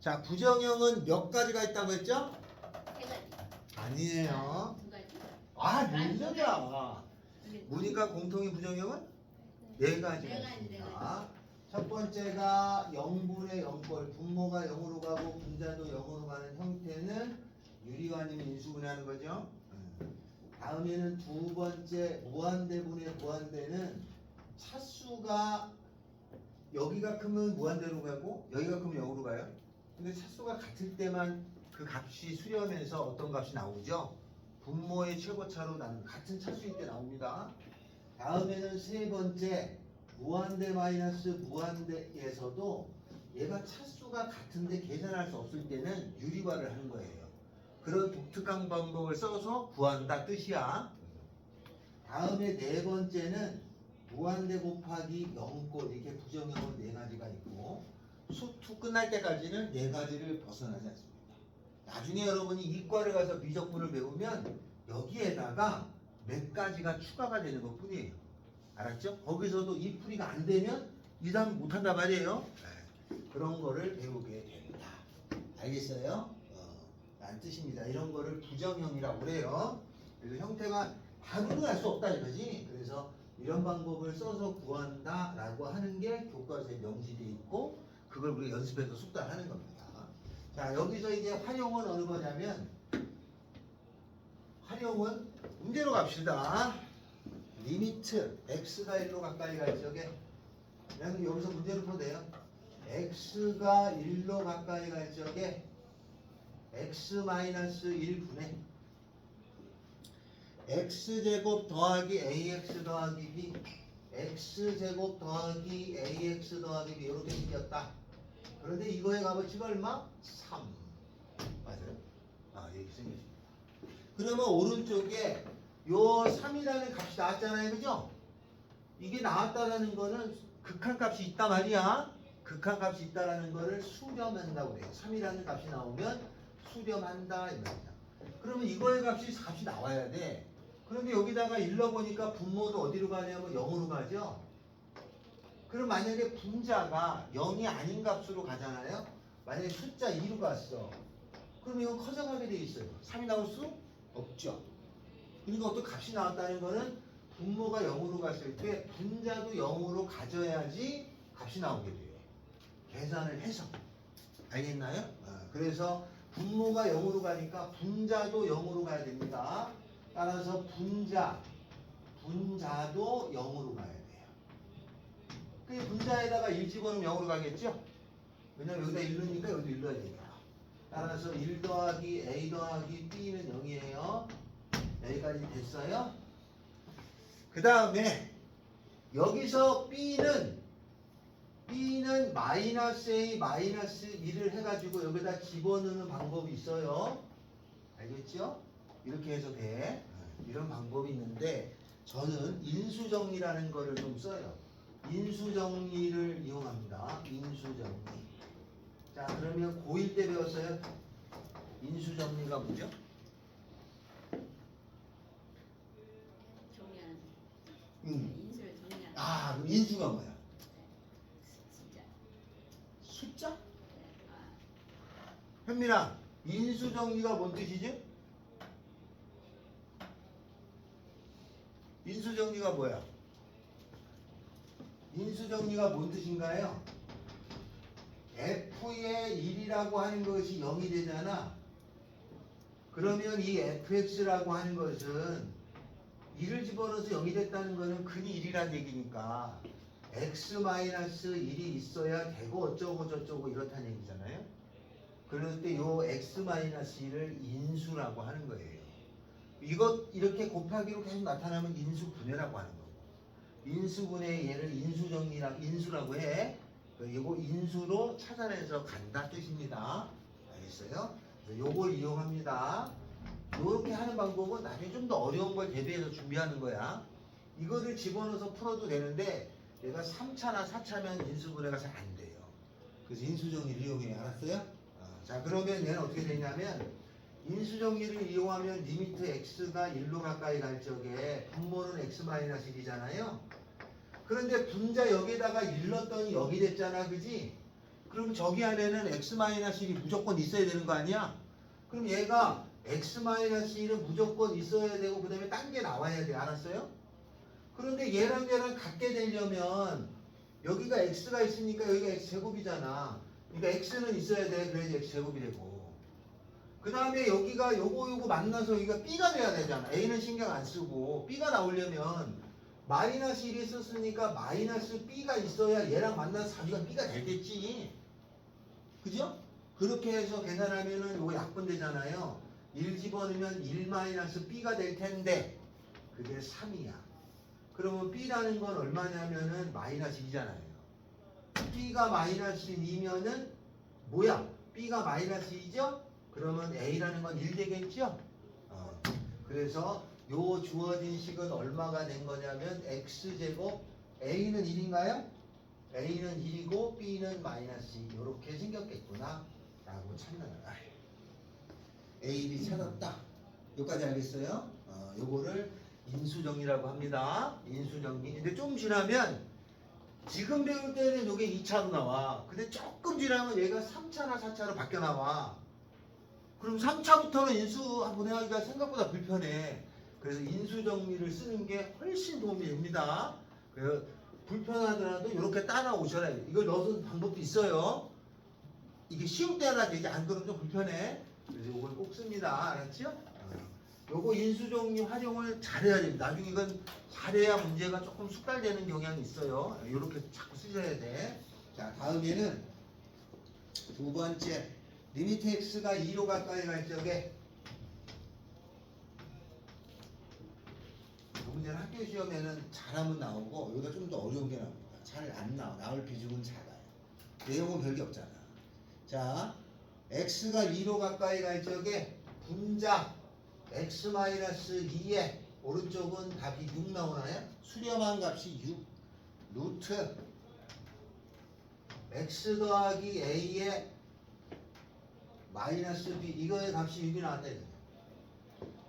자, 부정형은 몇 가지가 있다고 했죠? 세 가지. 아니에요. 두 가지. 아, 문제야. 근데 무니까 공통인 부정형은 네 가지가 네 가지, 네 있습니다. 첫 번째가 0분의 0꼴, 분모가 0으로 가고 분자도 0으로 가는 형태는 유리관이면 인수분해하는 거죠. 다음에는 두 번째 무한대분의 무한대는 차수가 여기가 크면 무한대로 가고 여기가 크면 0으로 가요. 근데 차수가 같을 때만 그 값이 수렴해서 어떤 값이 나오죠? 분모의 최고차로 나는 같은 차수일 때 나옵니다. 다음에는 세 번째 무한대 마이너스 무한대에서도 얘가 차수가 같은데 계산할 수 없을 때는 유리화를 하는 거예요. 그런 독특한 방법을 써서 구한다 뜻이야. 다음에 네 번째는 무한대 곱하기 0꼴 이렇게 부정형은 네 가지가 있고 수2 끝날 때까지는 네 가지를 벗어나지 않습니다. 나중에 여러분이 이과를 가서 미적분을 배우면 여기에다가 몇 가지가 추가가 되는 것 뿐이에요. 알았죠? 거기서도 이 풀이가 안 되면 이 다음 못한단 말이에요. 그런 거를 배우게 됩니다. 알겠어요? 라는 뜻입니다. 이런 거를 부정형이라고 그래요. 그래서 형태가 바로는 알 수 없다 이거지. 그래서 이런 방법을 써서 구한다 라고 하는 게 교과서에 명시되어 있고 그걸 우리가 연습해서 숙달하는 겁니다. 자, 여기서 이제 활용은 어느 거냐면 활용은 문제로 갑시다. 리미트 x가 1로 가까이 갈 적에 그냥 여기서 문제로 풀어도 돼요. x가 1로 가까이 갈 적에 x-1분의 x제곱 더하기 ax 더하기 b x제곱 더하기 ax 더하기 b 이렇게 생겼다. 그런데 이거의 값어치가 얼마? 3 맞아요? 이렇게 생겼습니다. 그러면 오른쪽에 요 3이라는 값이 나왔잖아요. 그죠? 이게 나왔다라는 거는 극한값이 있단 말이야. 극한값이 있다라는 거를 수렴한다고 그래요. 3이라는 값이 나오면 수렴한다 이 말이야. 그러면 이거의 값이 나와야 돼. 그런데 여기다가 1 넣어보니까 분모는 어디로 가냐면 0으로 가죠. 그럼 만약에 분자가 0이 아닌 값으로 가잖아요. 만약에 숫자 2로 갔어. 그럼 이건 커져가게 돼 있어요. 3이 나올 수 없죠. 그러니까 어떤 값이 나왔다는 거는 분모가 0으로 갔을 때 분자도 0으로 가져야지 값이 나오게 돼요. 계산을 해서. 알겠나요? 그래서 분모가 0으로 가니까 분자도 0으로 가야 됩니다. 따라서 분자도 0으로 가야 돼요. 그 분자에다가 1 집어넣으면 0으로 가겠죠? 왜냐면 여기다 1 넣으니까 여기도 1 넣어야 되니까. 따라서 1 더하기 a 더하기 b는 0이에요. 여기까지 됐어요? 그 다음에 여기서 b는 마이너스 a 마이너스 1을 해가지고 여기다 집어넣는 방법이 있어요. 알겠죠? 이렇게 해서 돼. 이런 방법이 있는데 저는 인수정리라는 거를 좀 써요. 인수정리를 이용합니다. 인수정리. 자, 그러면 고1 때 배웠어요? 인수정리가 뭐죠? 정리하는. 인수를 정리하는. 그럼 인수가 뭐야? 진짜. 숫자? 현민아, 인수정리가 뭔 뜻이지? 인수정리가 뭐야? 인수정리가 뭔 뜻인가요? f의 1이라고 하는 것이 0이 되잖아. 그러면 이 fx라고 하는 것은 1을 집어넣어서 0이 됐다는 것은 근이 1이란 얘기니까 x-1이 있어야 되고 어쩌고 저쩌고 이렇다는 얘기잖아요. 그럴 때 요 x-1을 인수라고 하는 거예요. 이것 이렇게 곱하기로 계속 나타나면 인수분해라고 하는 거고, 인수분해 얘를 인수라고 해. 이거 인수로 찾아내서 간다 뜻입니다. 알겠어요? 요걸 이용합니다. 이렇게 하는 방법은 나중에 좀 더 어려운 걸 대비해서 준비하는 거야. 이거를 집어넣어서 풀어도 되는데 내가 3차나 4차면 인수분해가 잘 안 돼요. 그래서 인수정리를 이용해. 알았어요? 자, 그러면 얘는 어떻게 되냐면 인수정리를 이용하면 리미트 x가 1로 가까이 갈 적에 분모는 x-1이잖아요. 그런데 분자 여기에다가 1 넣었더니 여기 됐잖아. 그지? 그럼 저기 안에는 x-1이 무조건 있어야 되는 거 아니야? 그럼 얘가 x-1은 무조건 있어야 되고 그 다음에 딴 게 나와야 돼. 알았어요? 그런데 얘랑 같게 되려면 여기가 x가 있으니까 여기가 x제곱이잖아. 그러니까 x는 있어야 돼. 그래야지 x제곱이 되고. 그 다음에 여기가 요거 만나서 여기가 b가 돼야 되잖아. a는 신경 안 쓰고 b가 나오려면 마이너스 1이 썼으니까 마이너스 b가 있어야 얘랑 만나서 자기가 b가 되겠지. 그죠? 그렇게 해서 계산하면은 요거 약분되잖아요. 1 집어넣으면 1 마이너스 b가 될 텐데 그게 3이야. 그러면 b라는 건 얼마냐면은 마이너스 2잖아요. b가 마이너스 2면은 뭐야? b가 마이너스 2죠? 그러면 a라는 건 1 되겠죠? 그래서 요 주어진 식은 얼마가 된 거냐면 x제곱 a는 1인가요? a는 1이고 b는 마이너스 2 이렇게 생겼겠구나 라고 찾는 거야. a, b 찾았다. 여기까지 알겠어요? 요거를 인수정리라고 합니다. 인수정리. 근데 좀 지나면 지금 배울 때는 요게 2차로 나와. 근데 조금 지나면 얘가 3차나 4차로 바뀌어 나와. 그럼 3차부터는 인수 분해하기가 생각보다 불편해. 그래서 인수정리를 쓰는 게 훨씬 도움이 됩니다. 그래서 불편하더라도 이렇게 따라오셔라. 이걸 넣는 방법도 있어요. 이게 쉬울 때나 되지 안 그러면 좀 불편해. 그래서 이걸 꼭 씁니다. 알았죠? 요거 인수정리 활용을 잘해야 됩니다. 나중에 이건 잘해야 문제가 조금 숙달되는 경향이 있어요. 이렇게 자꾸 쓰셔야 돼. 자, 다음에는 두 번째 리미트 x가 2로 가까이 갈 적에 이 문제는 학교 시험에는 잘하면 나오고 여기가 좀 더 어려운 게 나옵니다. 잘 안 나올 비중은 작아요. 내용은 별게 없잖아. 자, x가 2로 가까이 갈 적에 분자 x-2에 오른쪽은 답이 6 나오나요? 수렴한 값이 6 루트 x 더하기 a에 마이너스 b 이거의 값이 6이 나왔다.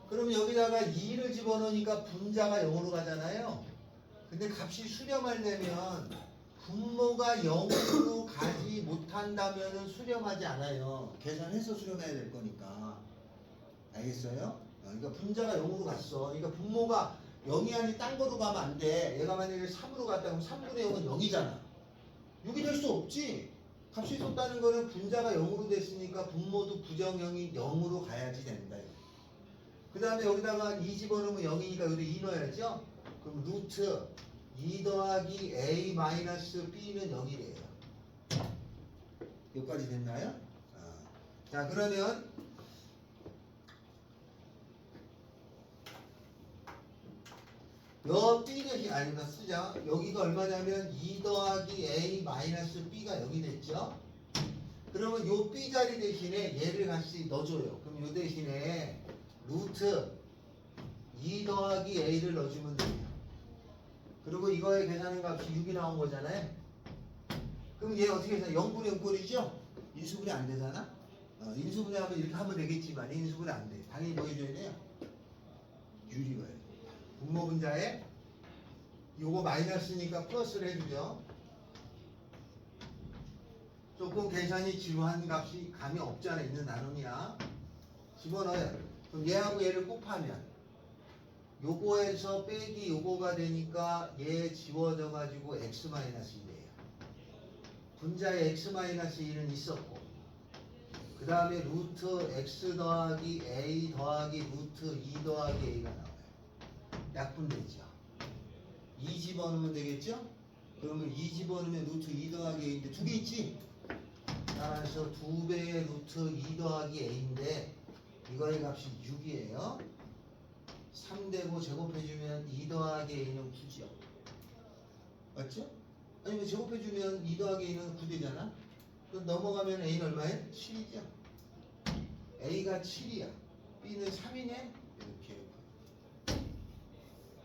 그러면 여기다가 2를 집어넣으니까 분자가 0으로 가잖아요. 근데 값이 수렴하려면 분모가 0으로 가지 못한다면 수렴하지 않아요. 계산해서 수렴해야 될 거니까. 알겠어요? 그러니까 분자가 0으로 갔어. 그러니까 분모가 0이 아닌 딴 거로 가면 안 돼. 얘가 만약에 3으로 갔다 그러면 3분의 0은 0이잖아. 6이 될 수 없지. 값이 쏟다는 거는 분자가 0으로 됐으니까 분모도 부정형이 0으로 가야지 된다. 그 다음에 여기다가 2 집어넣으면 0이니까 여기다 2 넣어야죠. 그럼 루트 2 더하기 a 마이너스 b는 0이래요. 여기까지 됐나요? 자, 그러면 여 b 대신 아니다 쓰자. 여기가 얼마냐면 2 더하기 a 마이너스 b가 0이 됐죠. 그러면 요 b 자리 대신에 얘를 같이 넣어줘요. 그럼 요 대신에 루트 2 더하기 a를 넣어주면 돼요. 그리고 이거의 계산한 값이 6이 나온 거잖아요. 그럼 얘 어떻게 해서 0분의 0꼴이죠? 인수분해 안 되잖아? 인수분해하면 이렇게 하면 되겠지만 인수분해 안 돼. 당연히 뭐 해줘야 돼요? 유리가 해요. 분모 분자에 요거 마이너스니까 플러스를 해주죠. 조금 계산이 지루한 값이 감이 없지 않아 있는 나눔이야. 집어넣어요. 그럼 얘하고 얘를 곱하면 요거에서 빼기 요거가 되니까 얘 지워져 가지고 x-1 돼요. 분자에 x-1은 있었고 그 다음에 루트 x 더하기 a 더하기 루트 2 더하기 a가 나와요. 약분되죠. 2 집어넣으면 되겠죠? 그러면 2 집어넣으면 루트 2 더하기 a인데 두 개 있지? 따라서 2배의 루트 2 더하기 a인데 이거의 값이 6이에요. 3되고 제곱해주면 2 더하기 a는 9죠. 맞죠? 아니면 제곱해주면 2 더하기 a는 9되잖아? 그럼 넘어가면 a는 얼마예요? 7이죠. a가 7이야. b는 3이네? 이렇게.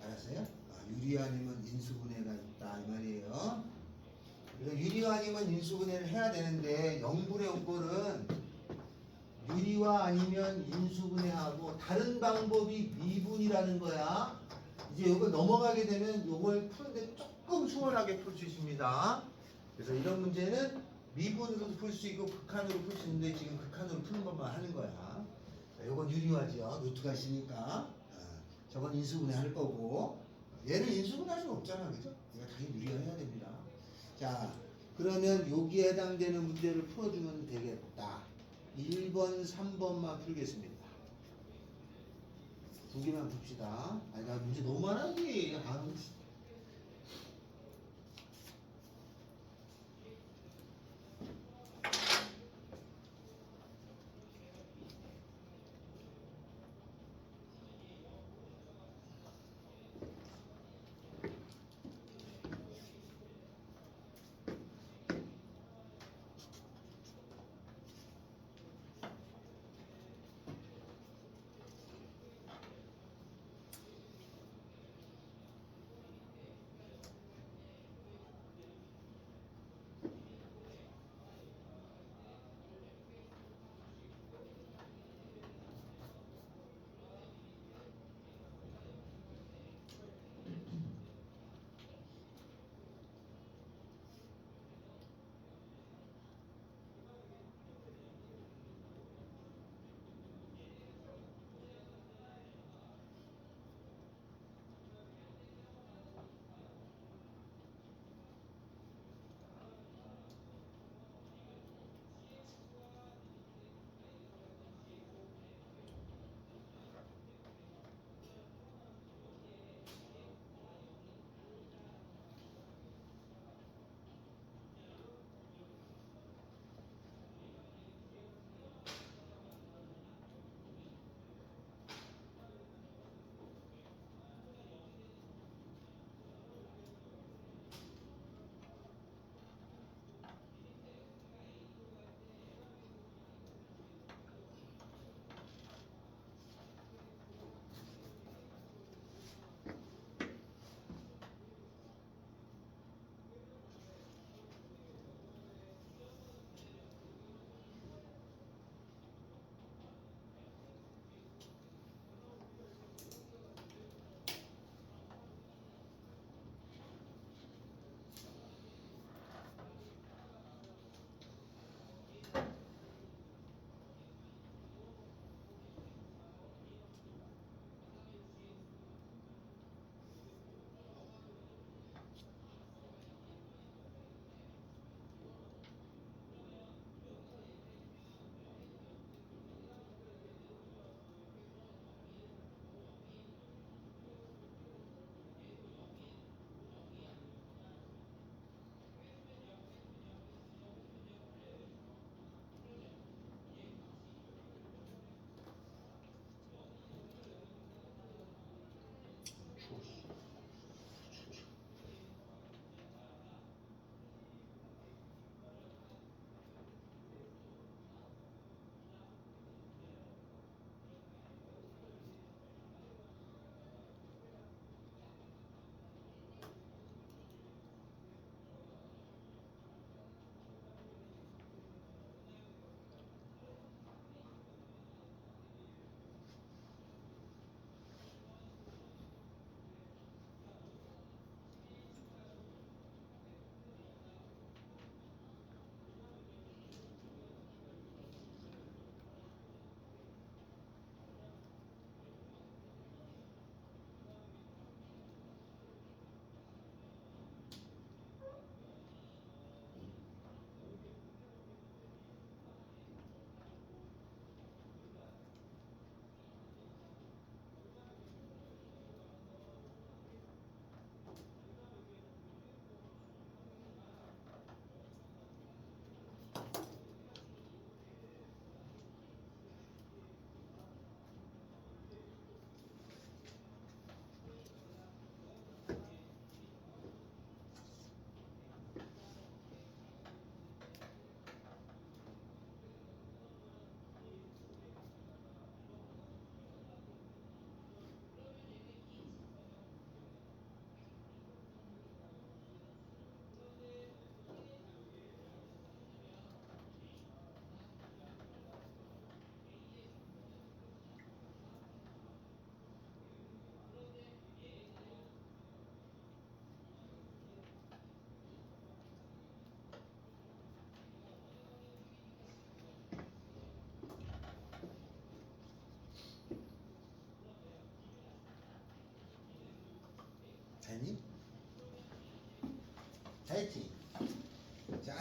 알았어요? 유리아니면 인수분해가 있다 이 말이에요. 그래서 유리아니면 인수분해를 해야 되는데 0분의 5꼴은 유리와 아니면 인수분해하고 다른 방법이 미분이라는 거야. 이제 이걸 넘어가게 되면 이걸 푸는데 조금 수월하게 풀 수 있습니다. 그래서 이런 문제는 미분으로도 풀 수 있고 극한으로 풀 수 있는데 지금 극한으로 푸는 것만 하는 거야. 이건 유리화죠. 루트가 있으니까. 저건 인수분해 할 거고. 얘는 인수분해 할 수는 없잖아. 그죠? 얘가 당연히 유리화해야 됩니다. 자, 그러면 여기에 해당되는 문제를 풀어주면 되겠다. 1번, 3번만 풀겠습니다. 두 개만 풉시다. 아니, 나 문제 너무 많아, 여기. 아,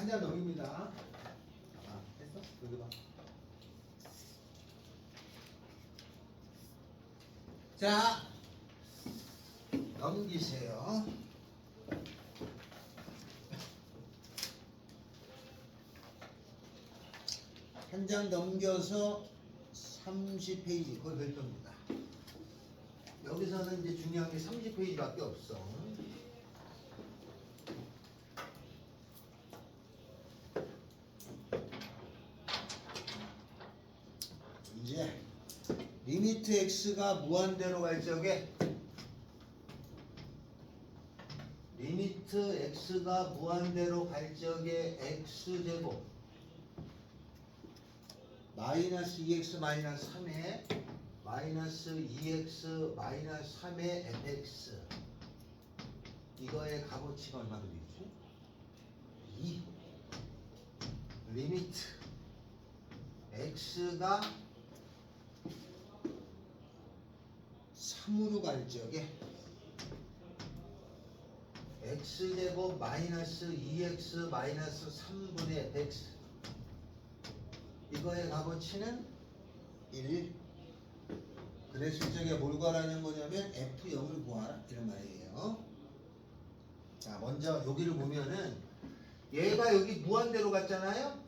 한 장 넘깁니다. 아, 됐어? 여기 봐. 자, 넘기세요. 한 장 넘겨서 30페이지, 그걸 별표입니다. 여기서는 이제 중요한 게 30페이지밖에 없어. 이제 리미트 x가 무한대로 갈 적에 리미트 x가 무한대로 갈 적에 x제곱 마이너스 2x 마이너스 3에 마이너스 2x 마이너스 3의 fx 이거의 값어치가 얼마 되겠지? 2 리미트 x가 3으로 갈 적에 x제곱 마이너스 2x 마이너스 3분의 fx 이거의 값어치는 1. 그랬을 적에 뭘 구하라는 거냐면 F0을 구하라 이런 말이에요. 자, 먼저 여기를 보면은 얘가 여기 무한대로 갔잖아요.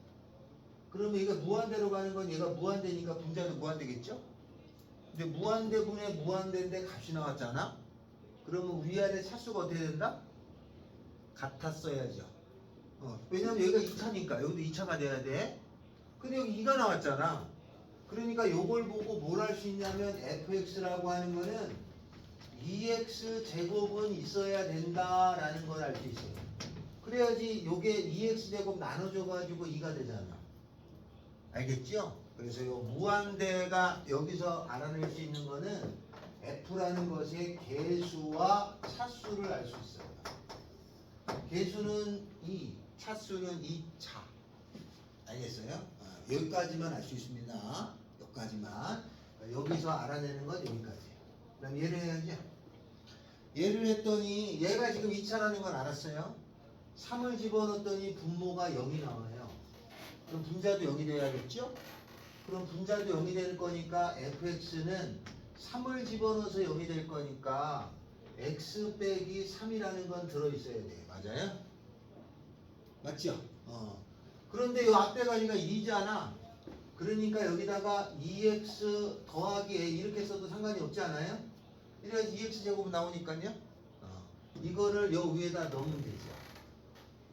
그러면 얘가 무한대로 가는 건 얘가 무한대니까 분자도 무한대겠죠. 근데 무한대분의 무한대인데 값이 나왔잖아. 그러면 위아래 차수가 어떻게 된다? 같았어야죠. 왜냐면 여기가 2차니까 여기도 2차가 돼야 돼. 근데 여기 2가 나왔잖아. 그러니까 요걸 보고 뭘 할 수 있냐면 fx라고 하는 거는 2x 제곱은 있어야 된다라는 걸 알 수 있어요. 그래야지 요게 2x 제곱 나눠줘 가지고 2가 되잖아. 알겠죠? 그래서 요 무한대가 여기서 알아낼 수 있는 거는 f라는 것의 개수와 차수를 알 수 있어요. 개수는 2, 차수는 2차. 알겠어요? 여기까지만 알 수 있습니다. 여기까지만. 여기서 알아내는 건 여기까지. 그럼 얘를 해야죠. 얘를 했더니 얘가 지금 2차라는 건 알았어요. 3을 집어넣었더니 분모가 0이 나와요. 그럼 분자도 0이 돼야겠죠? 그럼 분자도 0이 될 거니까 fx는 3을 집어넣어서 0이 될 거니까 x 빼기 3이라는 건 들어있어야 돼요. 맞아요? 맞죠? 그런데 이 앞에 가니까 2잖아. 그러니까 여기다가 2x 더하기 a 이렇게 써도 상관이 없지 않아요? 이래서 2x 제곱 나오니까요. 이거를 요 위에다 넣으면 되죠.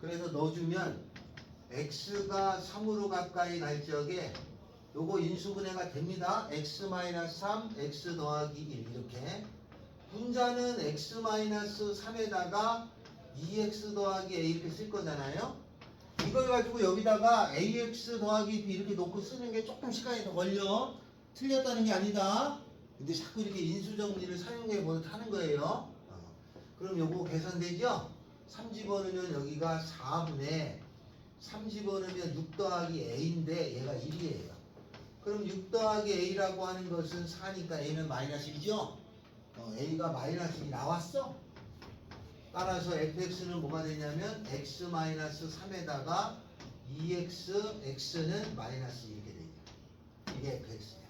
그래서 넣어주면 x가 3으로 가까이 갈 적에 요거 인수분해가 됩니다. x-3, x 더하기 1 이렇게. 분자는 x-3에다가 2x 더하기 a 이렇게 쓸 거잖아요. 이걸 가지고 여기다가 ax 더하기 b 이렇게 놓고 쓰는 게 조금 시간이 더 걸려. 틀렸다는 게 아니다. 근데 자꾸 이렇게 인수정리를 사용해 보듯 하는 거예요. 그럼 요거 계산되죠? 3 집어넣으면 여기가 4분의 3 집어넣으면 6 더하기 a인데 얘가 1이에요. 그럼 6 더하기 a라고 하는 것은 4니까 a는 마이너스 1이죠? a가 마이너스 1이 나왔어? 따라서 fx는 뭐가 되냐면 x-3에다가 2x, x는 마이너스 이렇게 되죠. 이게 fx야.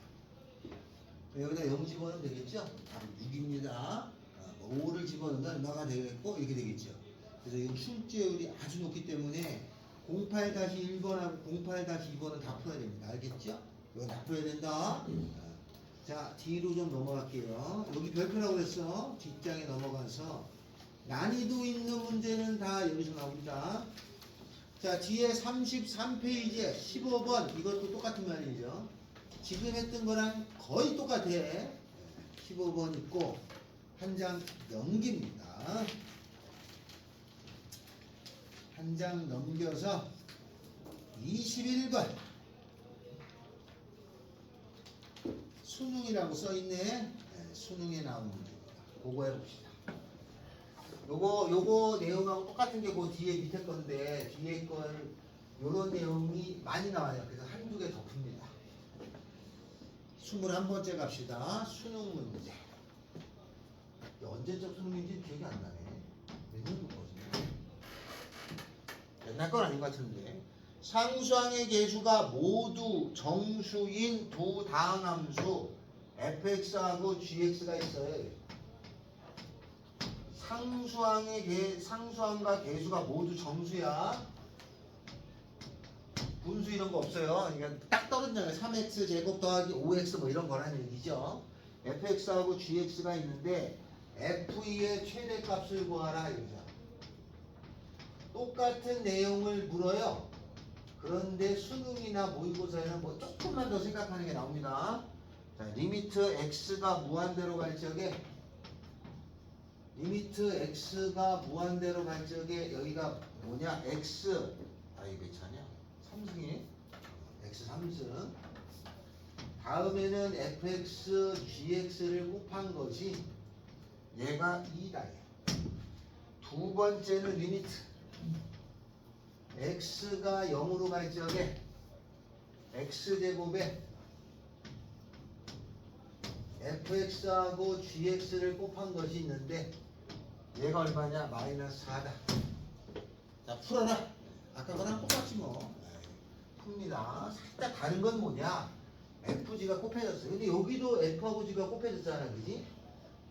여기다 0 집어넣으면 되겠죠? 바로 6입니다. 5를 집어넣으면 얼마가 되겠고 이렇게 되겠죠. 그래서 이 출제율이 아주 높기 때문에 08-1번하고 08-2번은 다 풀어야 됩니다. 알겠죠? 이거 다 풀어야 된다. 자, 뒤로 좀 넘어갈게요. 여기 별표라고 그랬어. 뒷장에 넘어가서 난이도 있는 문제는 다 여기서 나옵니다. 자, 뒤에 33페이지에 15번 이것도 똑같은 말이죠. 지금 했던 거랑 거의 똑같아. 15번 있고 한 장 넘깁니다. 한 장 넘겨서 21번 수능이라고 써있네. 수능에 나오는 문제입니다. 그거 해봅시다. 요거 내용하고 똑같은 게 그 뒤에 밑에 건데 뒤에 건 요런 내용이 많이 나와요. 그래서 한두 개 더 풉니다. 21번째 갑시다. 수능 문제. 언제적 수능인지 기억이 안 나네. 몇 년도 거지? 옛날 건 아닌 것 같은데. 상수항의 계수가 모두 정수인 두 다항함수 fx하고 gx가 있어요. 상수항과 계수가 모두 정수야. 분수 이런 거 없어요. 그러니까 딱 떨어지잖아요. 3x 제곱 더하기 5x 뭐 이런 거라는 얘기죠. fx하고 gx가 있는데 f의 최대값을 구하라 이거죠. 똑같은 내용을 물어요. 그런데 수능이나 모의고사에는 뭐 조금만 더 생각하는 게 나옵니다. 자, 리미트 x가 무한대로 갈 적에 여기가 뭐냐? x 이거 있잖냐? 3승이 x 3승. 다음에는 fx gx를 곱한 것이 얘가 2다. 두 번째는 리미트 x가 0으로 갈 적에 x제곱에 fx하고 gx를 곱한 것이 있는데 얘가 얼마냐? 마이너스 4다. 자, 풀어라. 아까 거랑 똑같지 뭐. 풉니다. 살짝 다른 건 뭐냐? fg가 곱해졌어. 근데 여기도 f하고 g가 곱해졌잖아, 그지?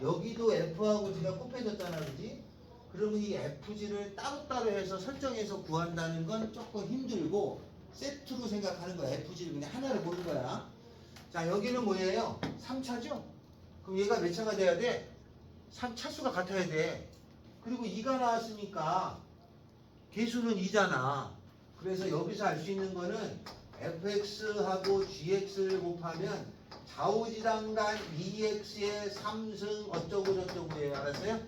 여기도 f하고 g가 곱해졌잖아, 그지? 그러면 이 fg를 따로따로 해서 설정해서 구한다는 건 조금 힘들고 세트로 생각하는 거야. fg를 그냥 하나를 보는 거야. 자, 여기는 뭐예요? 3차죠? 그럼 얘가 몇 차가 돼야 돼? 3차수가 같아야 돼. 그리고 2가 나왔으니까 계수는 2잖아. 그래서 여기서 알 수 있는 거는 fx하고 gx를 곱하면 좌우지단간 2x의 3승 어쩌고저쩌고예요. 알았어요?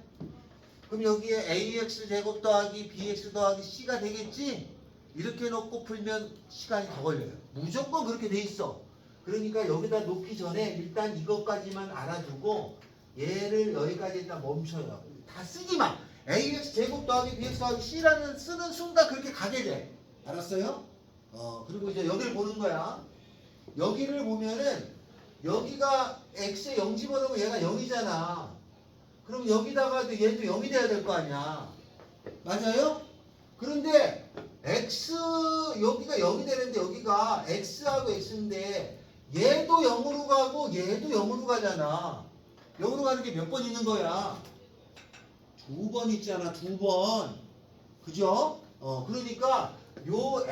그럼 여기에 ax 제곱 더하기 bx 더하기 c가 되겠지? 이렇게 놓고 풀면 시간이 더 걸려요. 무조건 그렇게 돼 있어. 그러니까 여기다 놓기 전에 일단 이것까지만 알아두고 얘를 여기까지 일단 멈춰요. 다 쓰지 마. ax 제곱 더하기 bx 더하기 c라는 쓰는 순간 그렇게 가게 돼. 알았어요? 그리고 이제 여기를 보는 거야. 여기를 보면은 여기가 x에 0 집어넣으면 얘가 0이잖아. 그럼 여기다가도 얘도 0이 돼야 될 거 아니야. 맞아요? 그런데 x 여기가 0이 되는데 여기가 x하고 x인데 얘도 0으로 가고 얘도 0으로 가잖아. 0으로 가는 게 몇 번 있는 거야? 2번 있잖아. 2번. 그죠? 그러니까 요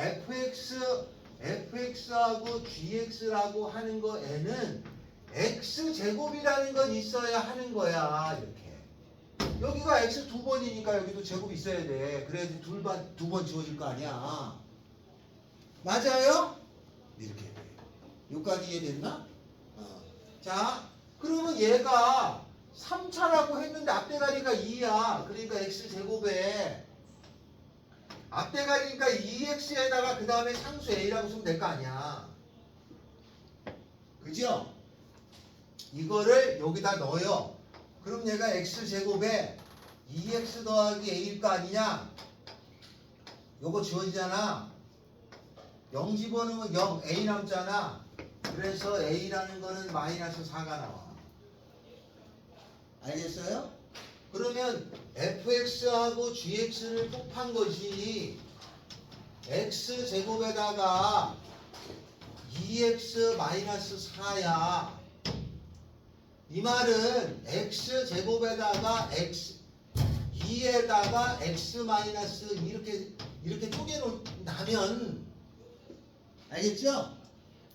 fx하고 gx라고 하는 거에는 x제곱이라는 건 있어야 하는 거야. 이렇게. 여기가 x 2번이니까 여기도 제곱이 있어야 돼. 그래야지 두 번 지워질 거 아니야. 맞아요? 이렇게. 여기까지 이해됐나? 자, 그러면 얘가 3차라고 했는데 앞대가리가 2야. 그러니까 x제곱에 앞대가리니까 2x에다가 그 다음에 상수 a라고 쓰면 될 거 아니야. 그죠? 이거를 여기다 넣어요. 그럼 얘가 x제곱에 2x 더하기 a일 거 아니냐? 요거 지워지잖아. 0 집어넣으면 0, a 남잖아. 그래서 a라는 거는 마이너스 4가 나와. 알겠어요? 그러면 fx하고 gx를 곱한 것이 x제곱에다가 2x 마이너스 4야. 이 말은 x제곱에다가 2에다가 x 마이너스 이렇게 쪼개놓으면 알겠죠?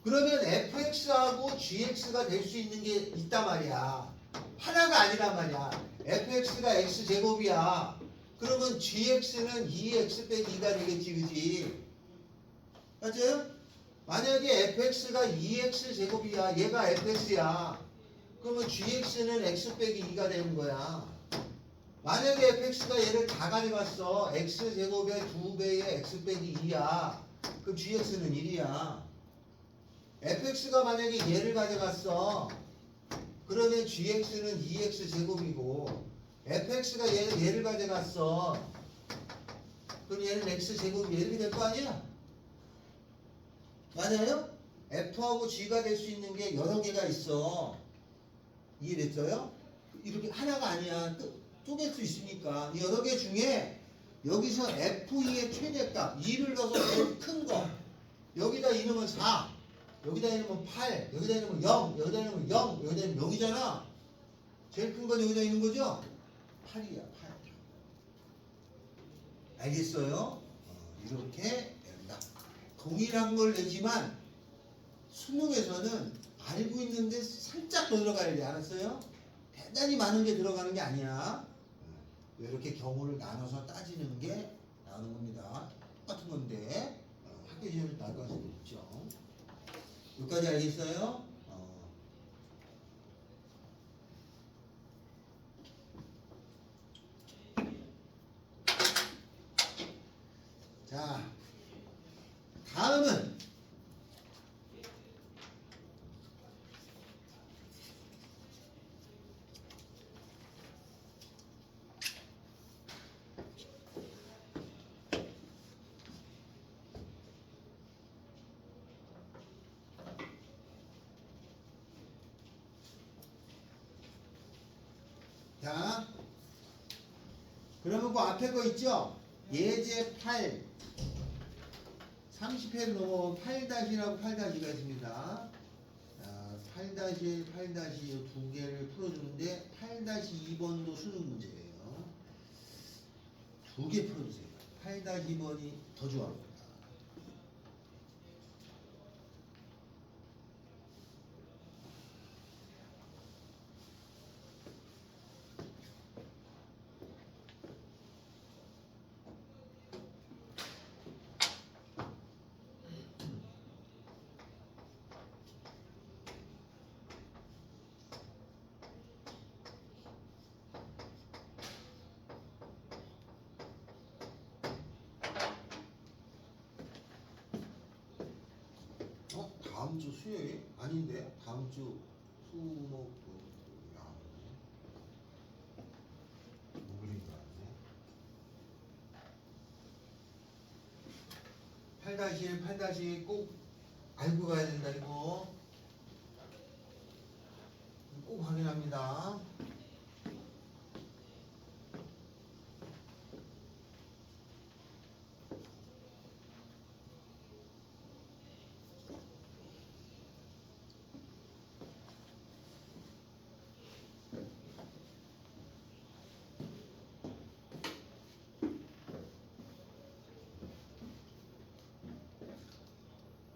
그러면 fx하고 gx가 될 수 있는 게 있단 말이야. 하나가 아니란 말이야. fx가 x제곱이야. 그러면 gx는 2x 빼기 2가 되겠지, 그지? 맞아요? 만약에 fx가 2x 제곱이야. 얘가 fx야. 그러면 gx는 x 빼기 2가 되는 거야. 만약에 fx가 얘를 다 가져갔어. x제곱의 2배의 x 빼기 2야. 그럼 gx는 1이야. fx가 만약에 얘를 가져갔어. 그러면 gx는 2x 제곱이고 fx가 얘를 가져갔어. 그럼 얘는 x 제곱이 이렇게 될 거 아니야? 맞아요? f하고 g가 될 수 있는 게 여러 개가 있어. 이해됐어요? 이렇게 하나가 아니야. 쪼갤 수 있으니까. 여러 개 중에 여기서 F2의 최대값 2를 넣어서 제일 큰 거. 여기다 이름은 4, 여기다 이름은 8, 여기다 이름은 0, 여기다 이름은 0, 여기다 이름은 0이잖아. 제일 큰 건 여기다 있는 거죠? 8이야, 8. 알겠어요? 이렇게 된다. 동일한 걸 내지만 수능에서는 알고 있는데 살짝 더 들어가야 돼. 알았어요? 대단히 많은 게 들어가는 게 아니야. 이렇게 경우를 나눠서 따지는 게 나오는 겁니다. 똑같은 건데 학교 시험에 나올 가능성이 있죠. 여기까지 알겠어요? 자, 다음은 자, 그러면 그 앞에 거 있죠? 예제 8 30회를 넘어온 8-1하고 8-2가 있습니다. 8-1, 8-2 두 개를 풀어주는데 8-2번도 수능 문제예요. 두 개 풀어주세요. 8-2번이 더 좋아합니다. 다음 주 수요일? 아닌데? 다음 주 수목 야, 목요일인 줄 알았네. 8-1, 8-2 꼭 알고 가야 된다 이거. 꼭 확인합니다.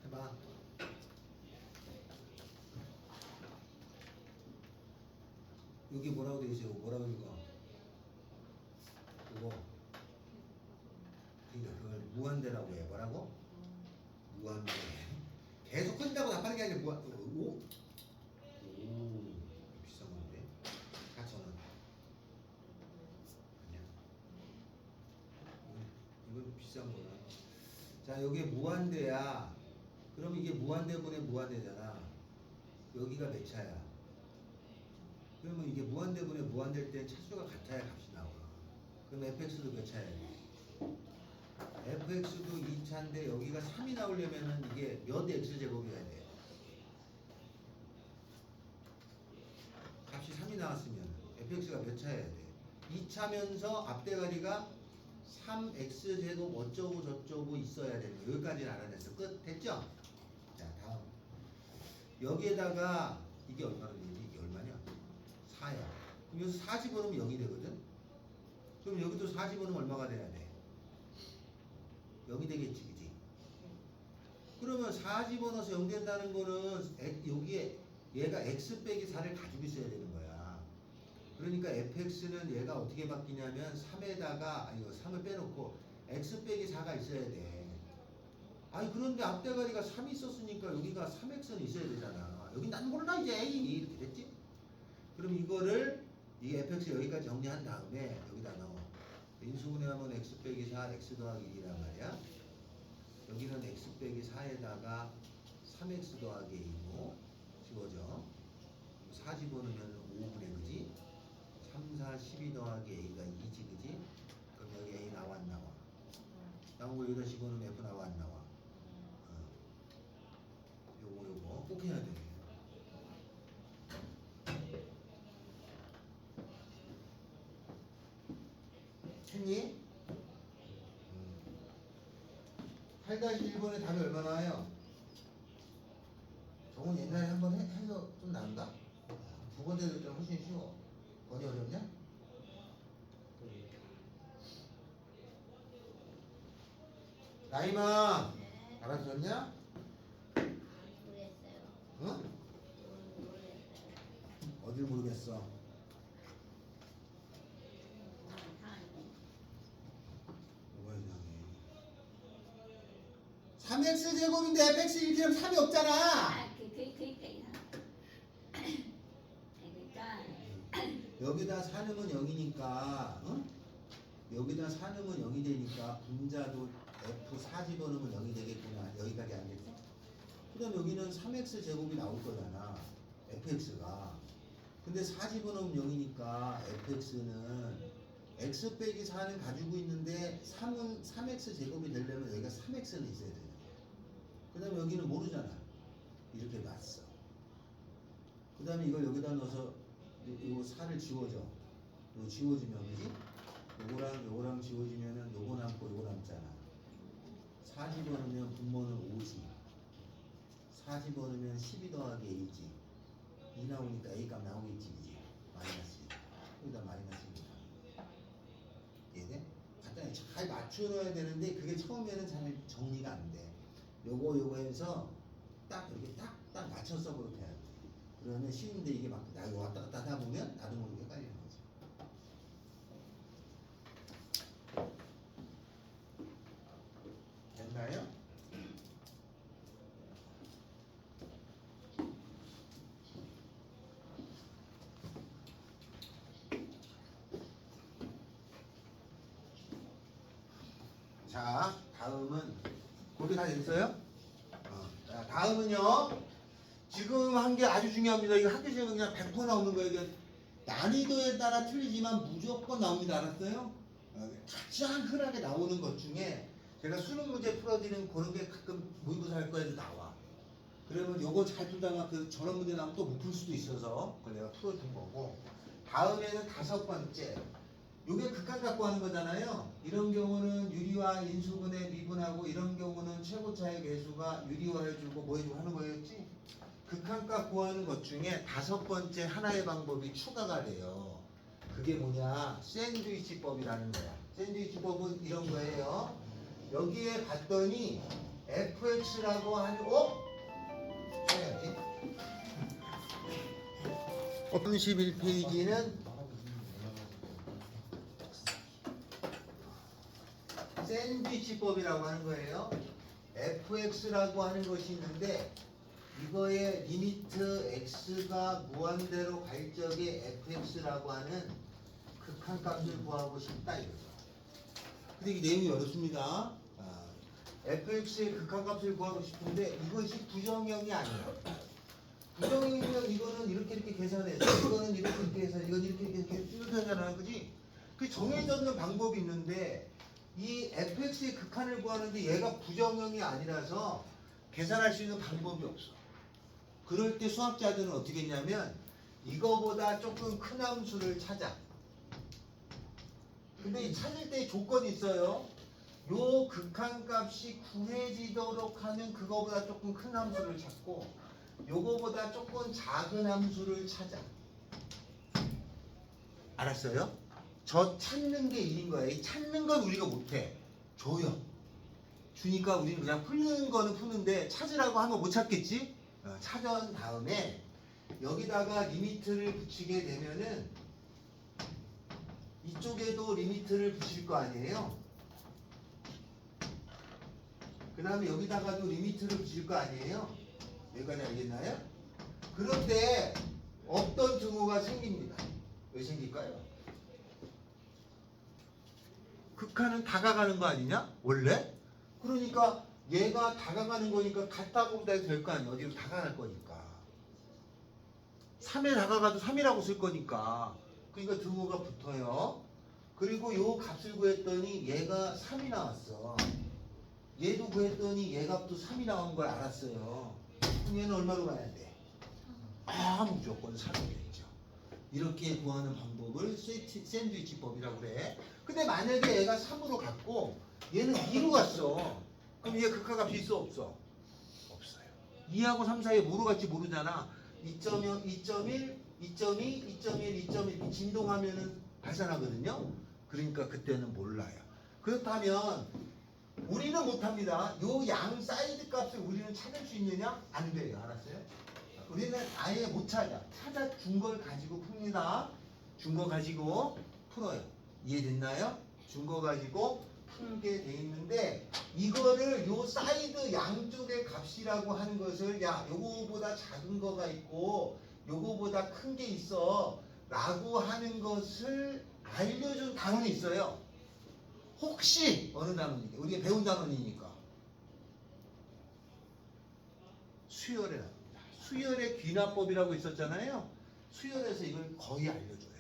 해봐. 여기 뭐라고 돼 있어요? 뭐라고 읽어? 그거. 그러니까 그걸 무한대라고 해. 뭐라고? 무한대. 계속 끈다고 답하는 게 아니라 오? 비싼 건데. 4,000원. 아니야. 이건 비싼 거야. 자, 여기에 무한대야. 그럼 이게 무한대분의 무한대잖아. 여기가 몇 차야? 그러면 이게 무한대분의 무한대일 때 차수가 같아야 값이 나와. 그럼 fx도 몇 차야 돼? fx도 2차인데 여기가 3이 나오려면은 이게 몇 x제곱이어야 돼? 값이 3이 나왔으면 fx가 몇 차여야 돼? 2차면서 앞대가리가 3x제곱 어쩌고 저쩌고 있어야 되는 거. 여기까지는 알아냈어. 끝. 됐죠? 자, 다음. 여기에다가 이게 얼마나 되지? 이게 얼마냐? 4야. 그럼 여기서 4 집어넣으면 0이 되거든? 그럼 여기도 4 집어넣으면 얼마가 돼야 돼? 0이 되겠지, 그지? 그러면 4 집어넣어서 0 된다는 거는 여기에 얘가 x 빼기 4를 가지고 있어야 되는 거야. 그러니까 fx는 얘가 어떻게 바뀌냐면 3에다가 이거 3을 빼놓고 x 빼기 4가 있어야 돼. 아니 그런데 앞대가리가 3이 있었으니까 여기가 3x는 있어야 되잖아. 여기 난 몰라 이제 이렇게 됐지? 그럼 이거를 이 fx 여기까지 정리한 다음에 여기다 넣어. 인수분해하면 x 빼기 4 x 더하기 1이란 말이야. 여기는 x 빼기 4에다가 3x 더하기 a고 지워져. 4 집어넣으면 5분의 그지? 3, 4, 12 더하기 a가 2지 그지? 그럼 여기 a 나와 안 나와? 나온 거 여기다 집어넣으면 f 나와 안 나와? 요거 꼭 해야 돼. 했니? 8-1번의 답이 얼마 나와요? 저건 옛날에 한번 해서 좀 난다? 두 번째 될 때는 훨씬 쉬워. 어디 어렵냐? 나이마 네. 알아들었냐? 모르겠어요. 응? 모르겠어요. 어딜 모르겠어. 이상하네. 뭐가 이상해. 3x 제곱인데 fx 1km 3이 없잖아. 그러니까 이상. 그러니까 여기다 사놓으면 0이니까 응? 여기다 사놓으면 0이 되니까 분자도 f 4 집어넣으면 0이 되겠구나. 여기까지 알겠어? 그 다음 여기는 3x 제곱이 나올 거잖아. fx가. 근데 4 집어넣으면 0이니까 fx는 x 빼기 4는 가지고 있는데 3x 제곱이 되려면 여기가 3x는 있어야 되는 거야. 그 다음에 여기는 모르잖아. 이렇게 놨어. 그 다음에 이걸 여기다 넣어서 요 4를 지워줘. 요 지워지면 그지? 요거랑 지워지면은 요거 남고 요거 남잖아. 4 집어넣으면 분모는 5지. 4 집어넣으면 12 더하기 a지. 2 나오니까 a 값 나오겠지, 그지? 마이너스 2. 여기다 마이너스 1. 얘네? 간단히 잘 맞춰놔야 되는데 그게 처음에는 잘 정리가 안 돼. 요거 해서 딱 이렇게 딱 맞춰서 그렇게 해야 돼. 그러면 쉬운데 이게 막 나 왔다 갔다 하다 보면 나도 모르게 헷갈리는 거지. 됐나요? 자, 다음은 그렇게 다 됐어요? 자, 다음은요. 지금 한 게 아주 중요합니다. 이거 학교 시험에 그냥 100% 나오는 거예요. 이게 난이도에 따라 틀리지만 무조건 나옵니다. 알았어요? 가장 흔하게 나오는 것 중에 제가 수능 문제 풀어드리는 그런 게 가끔 모의고사 할 거에도 나와. 그러면 요거 잘 풀다가 그 저런 문제 나오면 또 못 풀 수도 있어서 그걸 내가 풀어준 거고. 다음에는 5번째. 요게 극한 갖고 하는 거잖아요. 이런 경우는 유리와 인수분해 미분하고 이런 경우는 최고차의 계수가 유리화해주고 뭐 해주고 하는 거였지? 극한값 구하는 것 중에 5번째 하나의 방법이 추가가 돼요. 그게 뭐냐? 샌드위치법이라는 거야. 샌드위치법은 이런 거예요. 여기에 봤더니 fx라고 하는 해야지. 31페이지는 샌드위치법이라고 하는 거예요. fx라고 하는 것이 있는데 이거의 리미트 x가 무한대로 갈 적에 fx라고 하는 극한값을 구하고 싶다 이거죠. 근데 이 내용이 어렵습니다. fx의 극한값을 구하고 싶은데 이것이 부정형이 아니에요. 부정형이면 이거는 이렇게 계산해서 이거는 이렇게 해서 이건 이렇게 하잖아, 그지? 그 정해져 있는 방법이 있는데 이 fx의 극한을 구하는데 얘가 부정형이 아니라서 계산할 수 있는 방법이 없어. 그럴 때 수학자들은 어떻게 했냐면 이거보다 조금 큰 함수를 찾아. 근데 이 찾을 때 조건이 있어요. 요 극한값이 구해지도록 하는 그거보다 조금 큰 함수를 찾고 요거보다 조금 작은 함수를 찾아. 알았어요? 저 찾는 게 일인 거야. 이 찾는 건 우리가 못해. 줘요. 주니까 우리는 그냥 푸는 거는 푸는데 찾으라고 하면 못 찾겠지? 찾은 다음에 여기다가 리미트를 붙이게 되면은 이쪽에도 리미트를 붙일 거 아니에요? 그 다음에 여기다가도 리미트를 붙일 거 아니에요? 여기까지 알겠나요? 그런데 어떤 증오가 생깁니다. 왜 생길까요? 극한은 다가가는 거 아니냐? 원래? 그러니까 얘가 다가가는 거니까 같다고 해도 될 거 아니야. 어디로 다가갈 거니까. 3에 다가가도 3이라고 쓸 거니까. 그러니까 등호가 붙어요. 그리고 요 값을 구했더니 얘가 3이 나왔어. 얘도 구했더니 얘 값도 3이 나온 걸 알았어요. 그럼 얘는 얼마로 가야 돼? 무조건 3이겠죠. 이렇게 구하는 방법을 샌드위치법이라고 그래. 근데 만약에 얘가 3으로 갔고 얘는 2로 갔어. 그럼 얘 극하값이 있어 없어? 없어요. 2하고 3 사이에 뭐로 갈지 모르잖아. 2.0, 2.1, 2.2, 2.1, 2.1 이렇게 진동하면은 발산하거든요. 그러니까 그때는 몰라요. 그렇다면 우리는 못합니다. 요 양 사이드 값을 우리는 찾을 수 있느냐? 안 돼요. 알았어요? 우리는 아예 못 찾아. 찾아준 걸 가지고 풉니다. 준 거 가지고 풀어요. 이해됐나요? 준 거 가지고 풀게 돼 있는데 이거를 요 사이드 양쪽의 값이라고 하는 것을 야 요거보다 작은 거가 있고 요거보다 큰 게 있어 라고 하는 것을 알려준 단원이 있어요. 혹시 어느 단원이게 우리가 배운 단원이니까 수열에 나옵니다. 수열의 귀납법이라고 있었잖아요. 수열에서 이걸 거의 알려줘요.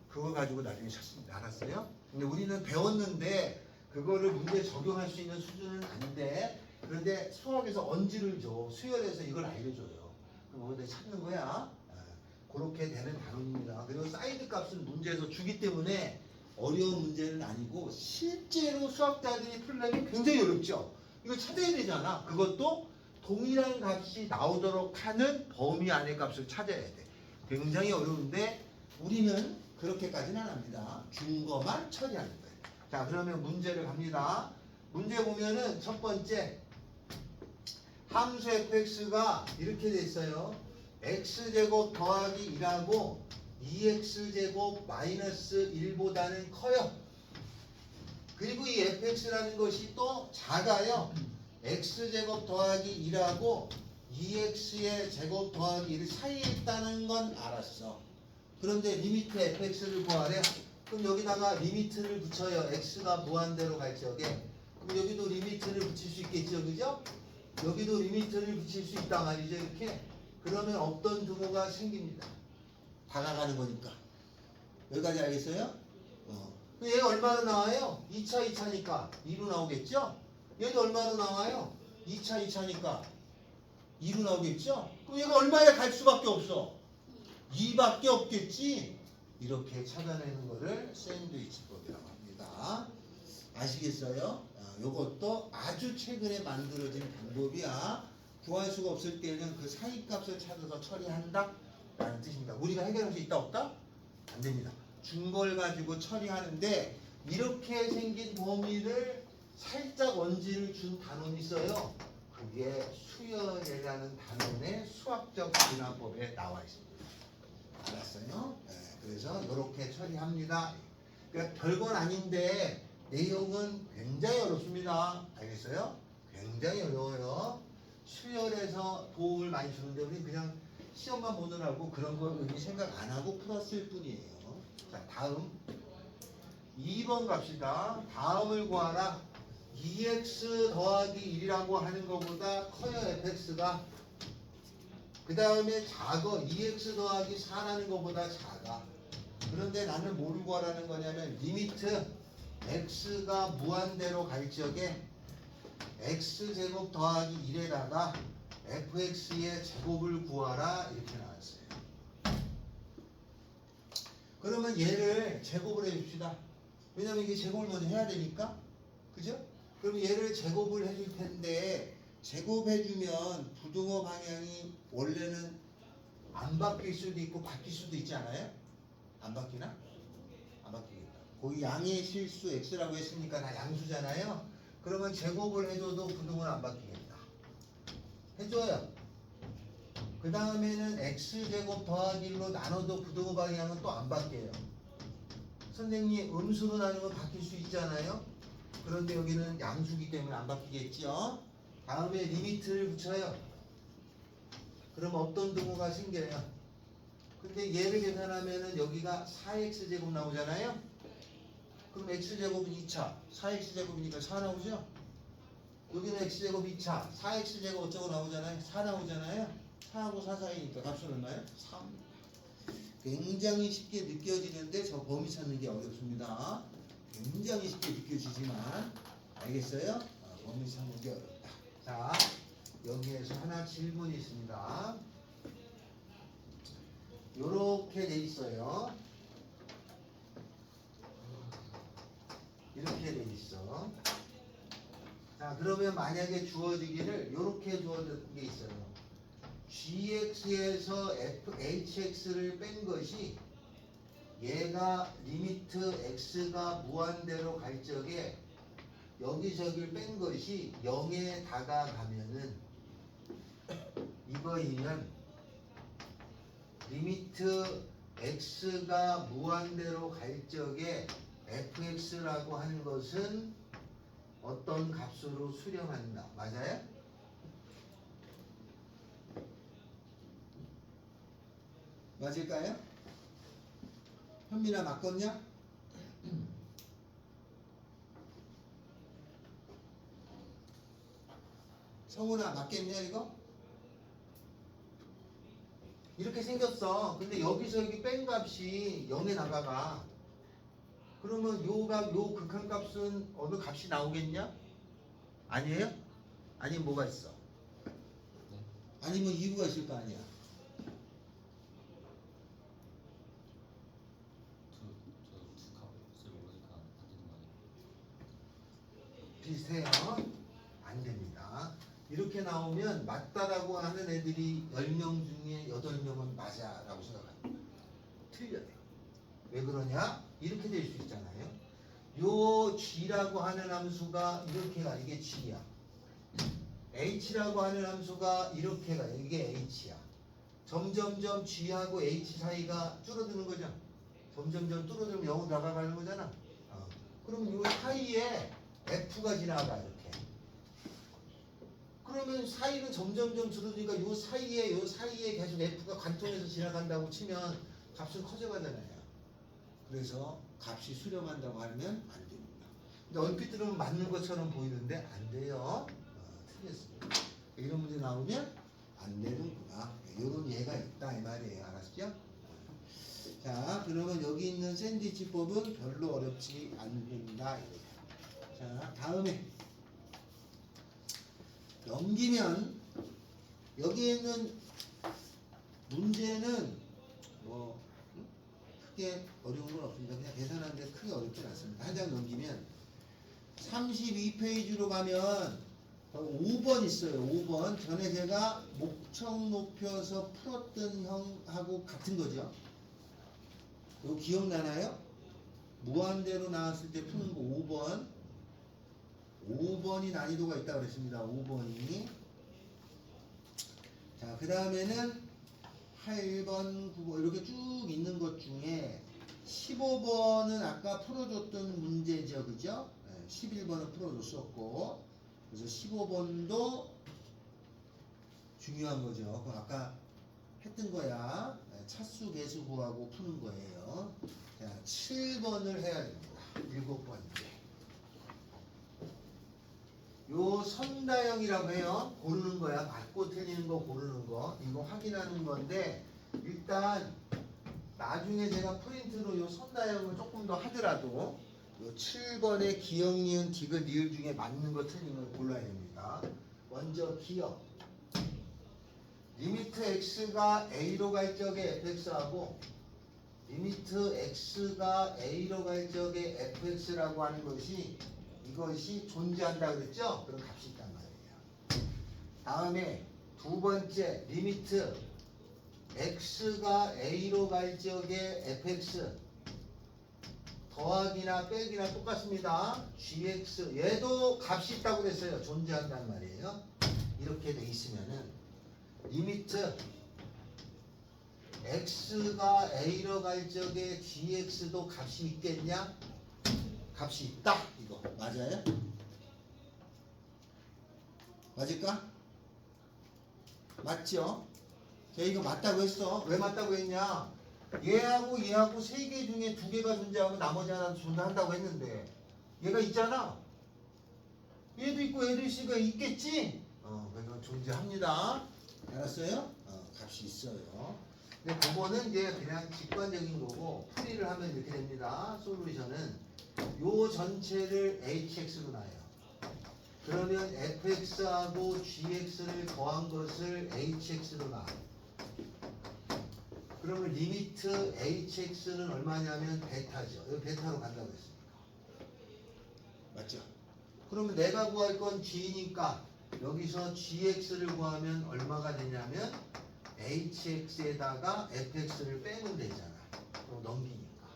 그거 가지고 나중에 찾습니다. 알았어요? 근데 우리는 배웠는데 그거를 문제에 적용할 수 있는 수준은 안 돼. 그런데 수학에서 언지를 줘. 수열에서 이걸 알려줘요. 그럼 거기다 찾는 거야. 그렇게 되는 단원입니다. 그리고 사이드 값은 문제에서 주기 때문에 어려운 문제는 아니고 실제로 수학자들이 풀려면 굉장히 어렵죠. 이걸 찾아야 되잖아. 그것도 동일한 값이 나오도록 하는 범위 안의 값을 찾아야 돼. 굉장히 어려운데 우리는 그렇게까지는 안 합니다. 준 거만 처리하는 거예요. 자, 그러면 문제를 갑니다. 문제 보면은 첫 번째 함수 fx가 이렇게 돼 있어요. x제곱 더하기 1하고 2x제곱 마이너스 1보다는 커요. 그리고 이 fx라는 것이 또 작아요. x제곱 더하기 1하고 2x의 제곱 더하기 1 사이에 있다는 건 알았어. 그런데 리미트 fx를 구하래. 그럼 여기다가 리미트를 붙여요. x가 무한대로 갈 적에. 그럼 여기도 리미트를 붙일 수 있겠죠, 그죠? 여기도 리미트를 붙일 수 있단 말이죠, 이렇게. 그러면 없던 등호가 생깁니다. 다가가는 거니까. 여기까지 알겠어요? 그럼 얘가 얼마나 나와요? 2차 2차니까 2로 나오겠죠? 얘도 얼마나 나와요? 2차 2차니까 2로 나오겠죠? 그럼 얘가 얼마에 갈 수밖에 없어? 2밖에 없겠지? 이렇게 찾아내는 거를 샌드위치법이라고 합니다. 아시겠어요? 요것도 아주 최근에 만들어진 방법이야. 구할 수가 없을 때는 그 사이 값을 찾아서 처리한다 라는 뜻입니다. 우리가 해결할 수 있다 없다? 안 됩니다. 준 걸 가지고 처리하는데 이렇게 생긴 범위를 살짝 원지를 준 단원이 있어요. 그게 수열이라는 단원의 수학적 진화법에 나와 있습니다. 알았어요? 네, 그래서 이렇게 처리합니다. 그러니까 별건 아닌데 내용은 굉장히 어렵습니다. 알겠어요? 굉장히 어려워요. 수열에서 도움을 많이 주는데 우리 그냥 시험만 보느라고 그런 걸 의미 생각 안 하고 풀었을 뿐이에요. 자, 다음 2번 갑시다. 다음을 구하라. 2x 더하기 1이라고 하는 것보다 커요, fx가. 그 다음에 작아. 2x 더하기 4라는 것보다 작아. 그런데 나는 뭐를 구하라는 거냐면 리미트 x가 무한대로 갈 적에 x제곱 더하기 1에다가 fx의 제곱을 구하라 이렇게 나왔어요. 그러면 얘를 제곱을 해줍시다. 왜냐면 이게 제곱을 먼저 해야 되니까. 그죠? 그럼 얘를 제곱을 해줄 텐데 제곱해주면 부등호 방향이 원래는 안 바뀔 수도 있고 바뀔 수도 있지 않아요? 안 바뀌나? 안 바뀌겠다. 거기 양의 실수 x라고 했으니까 다 양수잖아요. 그러면 제곱을 해줘도 부등호는 안 바뀌겠다. 해줘요. 그 다음에는 x제곱 더하기 1로 나눠도 부등호 방향은 또 안 바뀌어요. 선생님 음수로 나누면 바뀔 수 있잖아요. 그런데 여기는 양수기 때문에 안 바뀌겠죠. 다음에 리미트를 붙여요. 그럼 어떤 등호가 생겨요? 근데 얘를 계산하면은 여기가 4x제곱 나오잖아요. 그럼 x제곱은 2차 4x제곱이니까 4 나오죠. 여기는 x제곱 2차 4x제곱 어쩌고 나오잖아요. 4 나오잖아요. 4하고 4 사이니까 값은 얼마예요? 3. 굉장히 쉽게 느껴지는데 저 범위 찾는 게 어렵습니다. 굉장히 쉽게 느껴지지만 알겠어요? 범위 찾는 게 어렵다. 자, 여기에서 하나 질문이 있습니다. 요렇게 돼 있어요. 이렇게 돼 있어. 자, 그러면 만약에 주어지기를 이렇게 주어진 게 있어요. gx에서 hx를 뺀 것이 얘가 리미트 x가 무한대로 갈 적에 여기저기를 뺀 것이 0에 다가가면은 이거이면 리미트 x가 무한대로 갈 적에 fx라고 하는 것은 어떤 값으로 수렴한다. 맞아요? 맞을까요? 현민아 맞겠냐? 성훈아 맞겠냐 이거? 이렇게 생겼어. 근데 여기서 여기 뺀 값이 0에 나가가. 그러면 요 극한값은 어느 값이 나오겠냐? 아니에요? 아니면 뭐가 있어? 아니면 이유가 있을 거 아니야? 비슷해요. 안 됩니다. 이렇게 나오면 맞다라고 하는 애들이 10명 중에 8명은 맞아라고 생각합니다. 틀려요. 왜 그러냐? 이렇게 될 수 있잖아요. 요 g라고 하는 함수가 이렇게 가. 이게 g야. h라고 하는 함수가 이렇게 가. 이게 h야. 점점점 g하고 h 사이가 줄어드는 거죠. 점점점 줄어들면 0으로 나가가는 거잖아. 그럼 요 사이에 f가 지나가 이렇게. 그러면 사이는 점점점 줄어드니까 요 사이에 계속 f가 관통해서 지나간다고 치면 값은 커져가잖아요. 그래서 값이 수렴한다고 하면 안 됩니다. 근데 얼핏 들으면 맞는 것처럼 보이는데 안 돼요. 틀렸습니다. 이런 문제 나오면 안 되는구나. 이런 예가 있다 이 말이에요. 알았죠? 자, 그러면 여기 있는 샌드위치법은 별로 어렵지 않는다. 자, 다음에 넘기면 여기에 있는 문제는 뭐 크게 어려운 건 없습니다. 그냥 계산하는데 크게 어렵진 않습니다. 한 장 넘기면 32페이지로 가면 5번 있어요. 5번 전에 제가 목적 높여서 풀었던 형하고 같은 거죠. 이거 기억나나요? 무한대로 나왔을 때 푸는 거 5번. 5번이 난이도가 있다고 그랬습니다. 5번이. 자, 그 다음에는 8번, 9번 이렇게 쭉 있는 것 중에 15번은 아까 풀어줬던 문제죠. 그죠? 11번은 풀어줬었고 그래서 15번도 중요한 거죠. 그거 아까 했던 거야. 차수 개수 구하고 푸는 거예요. 자, 7번을 해야 됩니다. 7번째. 요 선다형이라고 해요. 고르는 거야. 맞고 틀리는 거 고르는 거. 이거 확인하는 건데 일단 나중에 제가 프린트로 요 선다형을 조금 더 하더라도 요 7번의 기역, 니은, 디귿, 리을 중에 맞는 거 틀린 걸 골라야 됩니다. 먼저 기역. 리미트 x가 a로 갈 적에 fx하고 리미트 x가 a로 갈 적에 fx라고 하는 것이 이것이 존재한다 그랬죠? 그런 값이 있단 말이에요. 다음에 두 번째 리미트 x가 a로 갈 적에 fx 더하기나 빼기나 똑같습니다. gx 얘도 값이 있다고 그랬어요. 존재한단 말이에요. 이렇게 돼 있으면은 리미트 x가 a로 갈 적에 gx도 값이 있겠냐? 값이 있다. 이거 맞아요? 맞을까? 맞죠? 제가 이거 맞다고 했어. 왜 맞다고 했냐? 얘하고 세 개 중에 두 개가 존재하고 나머지 하나는 존재한다고 했는데 얘가 있잖아. 얘도 있고 얘도 있으니까 있겠지? 그래서 존재합니다. 알았어요? 값이 있어요. 근데 그거는 이제 그냥 직관적인 거고 풀이를 하면 이렇게 됩니다. 솔루션은 요 전체를 hx로 놔요. 그러면 fx하고 gx를 더한 것을 hx로 놔. 그러면 리미트 hx는 얼마냐면 베타죠. 여기 베타로 간다고 했습니다. 맞죠? 그러면 내가 구할 건 g니까 여기서 gx를 구하면 얼마가 되냐면 hx에다가 fx를 빼면 되잖아. 그럼 넘기니까.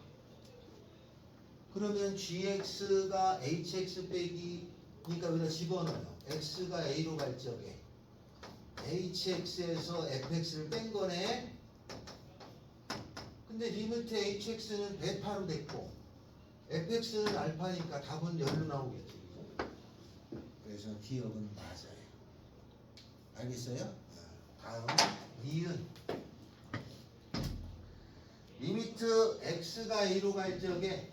그러면 gx가 hx 빼기니까 여기다 집어넣어요. x가 a로 갈 적에 hx에서 fx를 뺀 거네. 근데 리미트 hx는 베타로 됐고 fx는 알파니까 답은 열로 나오겠지. 그래서 기억은 맞아요. 알겠어요? 다음 니은 리미트 x가 a로 갈 적에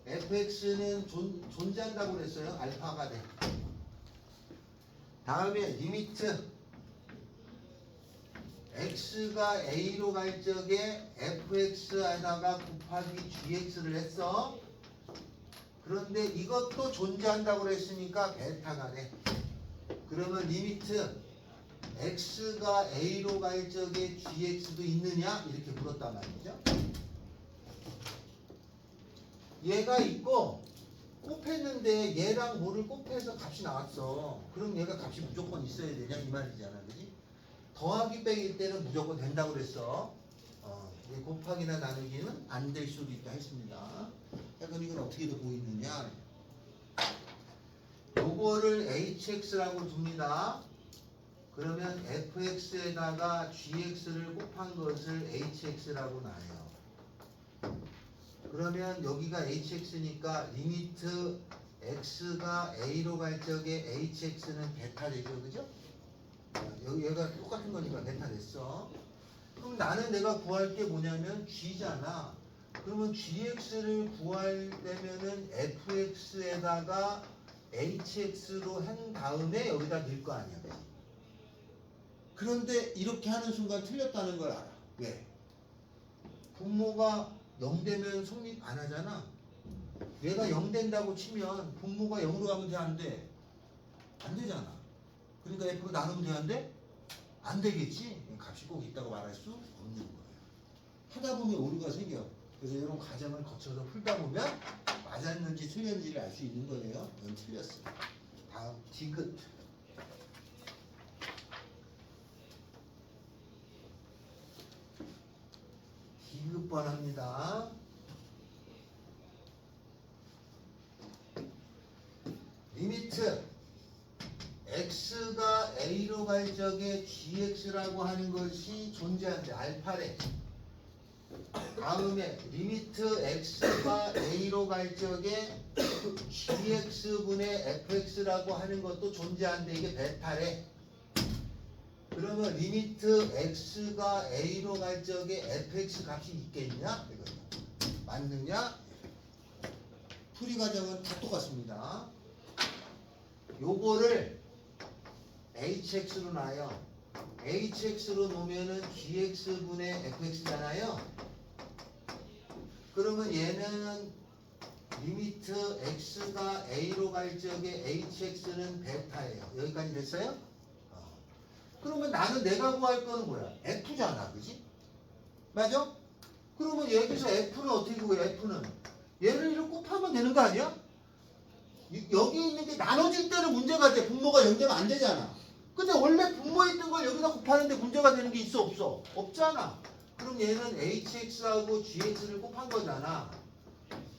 fx는 존재한다고 그랬어요. 알파가 돼. 다음에 리미트 x가 a로 갈 적에 fx에다가 곱하기 gx를 했어. 그런데 이것도 존재한다고 그랬으니까 베타가 돼. 그러면 리미트 x가 a로 갈 적에 gx도 있느냐? 이렇게 물었단 말이죠. 얘가 있고 곱했는데 얘랑 뭐를 곱해서 값이 나왔어. 그럼 얘가 값이 무조건 있어야 되냐? 이 말이잖아. 그지? 더하기 빼기일 때는 무조건 된다고 그랬어. 곱하기나 나누기는 안 될 수도 있다 했습니다. 자, 그럼 이건 어떻게 더 보이느냐? 요거를 hx라고 둡니다. 그러면 fx에다가 gx를 곱한 것을 hx라고 놔요. 그러면 여기가 hx니까 리미트 x가 a로 갈 적에 hx는 베타 되죠, 그죠? 여기 얘가 똑같은 거니까 베타 됐어. 그럼 나는 내가 구할 게 뭐냐면 g잖아. 그러면 gx를 구하려면은 fx에다가 hx로 한 다음에 여기다 넣을 거 아니야. 그런데 이렇게 하는 순간 틀렸다는 걸 알아. 왜? 분모가 0 되면 성립 안 하잖아. 얘가 0 된다고 치면 분모가 0으로 가면 돼, 안 돼? 안 되잖아. 그러니까 F로 나누면 돼, 안 돼? 안 되겠지? 값이 꼭 있다고 말할 수 없는 거예요. 하다 보면 오류가 생겨. 그래서 이런 과정을 거쳐서 풀다 보면 맞았는지 틀렸는지를 알 수 있는 거예요. 이건 틀렸어. 다음 디귿. 디귿번 합니다. 리미트 x가 a로 갈 적에 gx라고 하는 것이 존재한대. 알파래. 다음에 리미트 x가 a로 갈 적에 gx분의 fx라고 하는 것도 존재한대. 이게 베타래. 그러면 리미트 x가 a로 갈 적에 fx 값이 있겠냐? 이거죠. 맞느냐? 풀이 과정은 다 똑같습니다. 요거를 hx로 놔요. hx로 놓으면은 gx분의 fx잖아요. 그러면 얘는 리미트 x가 a로 갈 적에 hx는 베타예요. 여기까지 됐어요? 그러면 나는 내가 구할 거는 뭐야? f잖아, 그지? 맞아? 그러면 여기서 f는 어떻게 구해? f는 얘를 이렇게 곱하면 되는 거 아니야? 여기 있는 게 나눠질 때는 문제가 돼. 분모가 0 되면 안 되잖아. 근데 원래 분모에 있던 걸 여기다 곱하는데 문제가 되는 게 있어, 없어? 없잖아. 그럼 얘는 hx하고 gx를 곱한 거잖아.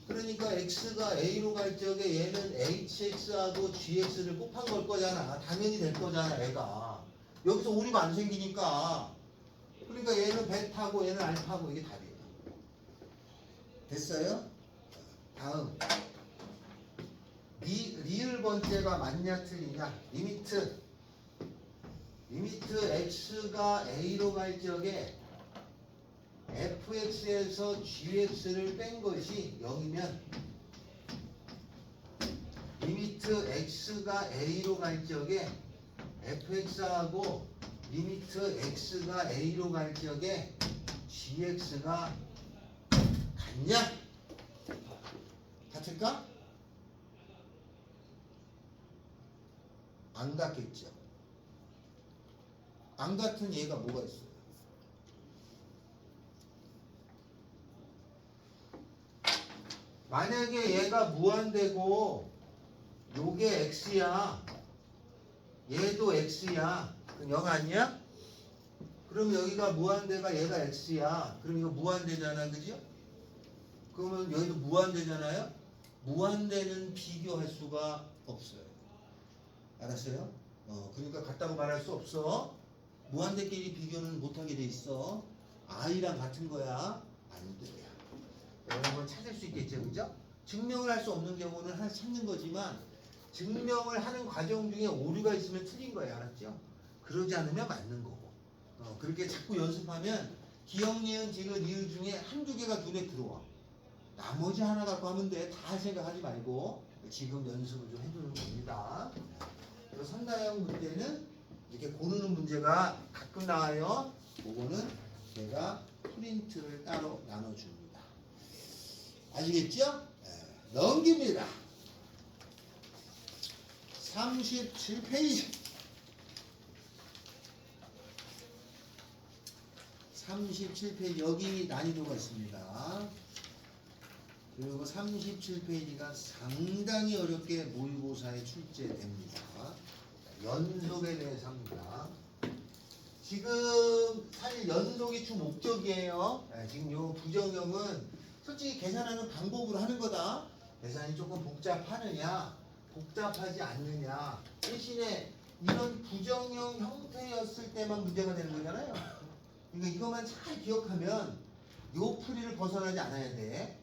그러니까 x가 a로 갈 적에 얘는 hx하고 gx를 곱한 걸 거잖아. 당연히 될 거잖아, 얘가. 여기서 오류가 안 생기니까. 그러니까 얘는 베타고 얘는 알파고 이게 답이에요. 됐어요? 다음. 리을 번째가 맞냐 틀리냐? 리미트 x가 a로 갈 적에 fx에서 gx를 뺀 것이 0이면 리미트 x가 a로 갈 적에 fx하고 리미트 x가 a로 갈 적에 gx가 같냐? 같을까? 안 같겠죠. 안 같은 얘가 뭐가 있어요? 만약에 얘가 무한대고 요게 x야. 얘도 x야. 그럼 0 아니야? 그럼 여기가 무한대가 얘가 x야. 그럼 이거 무한대잖아, 그죠? 그러면 여기도 무한대잖아요. 무한대는 비교할 수가 없어요. 알았어요? 그러니까 같다고 말할 수 없어. 무한대끼리 비교는 못하게 돼 있어. i랑 같은 거야. 안 돼. 이런 걸 찾을 수 있겠죠, 그죠? 증명을 할 수 없는 경우는 하나 찾는 거지만 증명을 하는 과정 중에 오류가 있으면 틀린 거예요, 알았죠? 그러지 않으면 맞는 거고. 그렇게 자꾸 연습하면 기억, 니은, 디귿, 이을 중에 한두 개가 눈에 들어와. 나머지 하나 갖고 하면 돼. 다 생각하지 말고 지금 연습을 좀 해주는 겁니다. 그래서 선다형 문제는 이렇게 고르는 문제가 가끔 나와요. 그거는 제가 프린트를 따로 나눠줍니다. 아시겠죠? 넘깁니다. 37페이지. 37페이지 여기 난이도가 있습니다. 그리고 37페이지가 상당히 어렵게 모의고사에 출제됩니다. 연속에 대해서 합니다. 지금 사실 연속이 주 목적이에요. 지금 요 부정형은 솔직히 계산하는 방법으로 하는 거다. 계산이 조금 복잡하느냐, 복잡하지 않느냐. 대신에 이런 부정형 형태였을 때만 문제가 되는 거잖아요. 그러니까 이것만 잘 기억하면 요 풀이를 벗어나지 않아야 돼.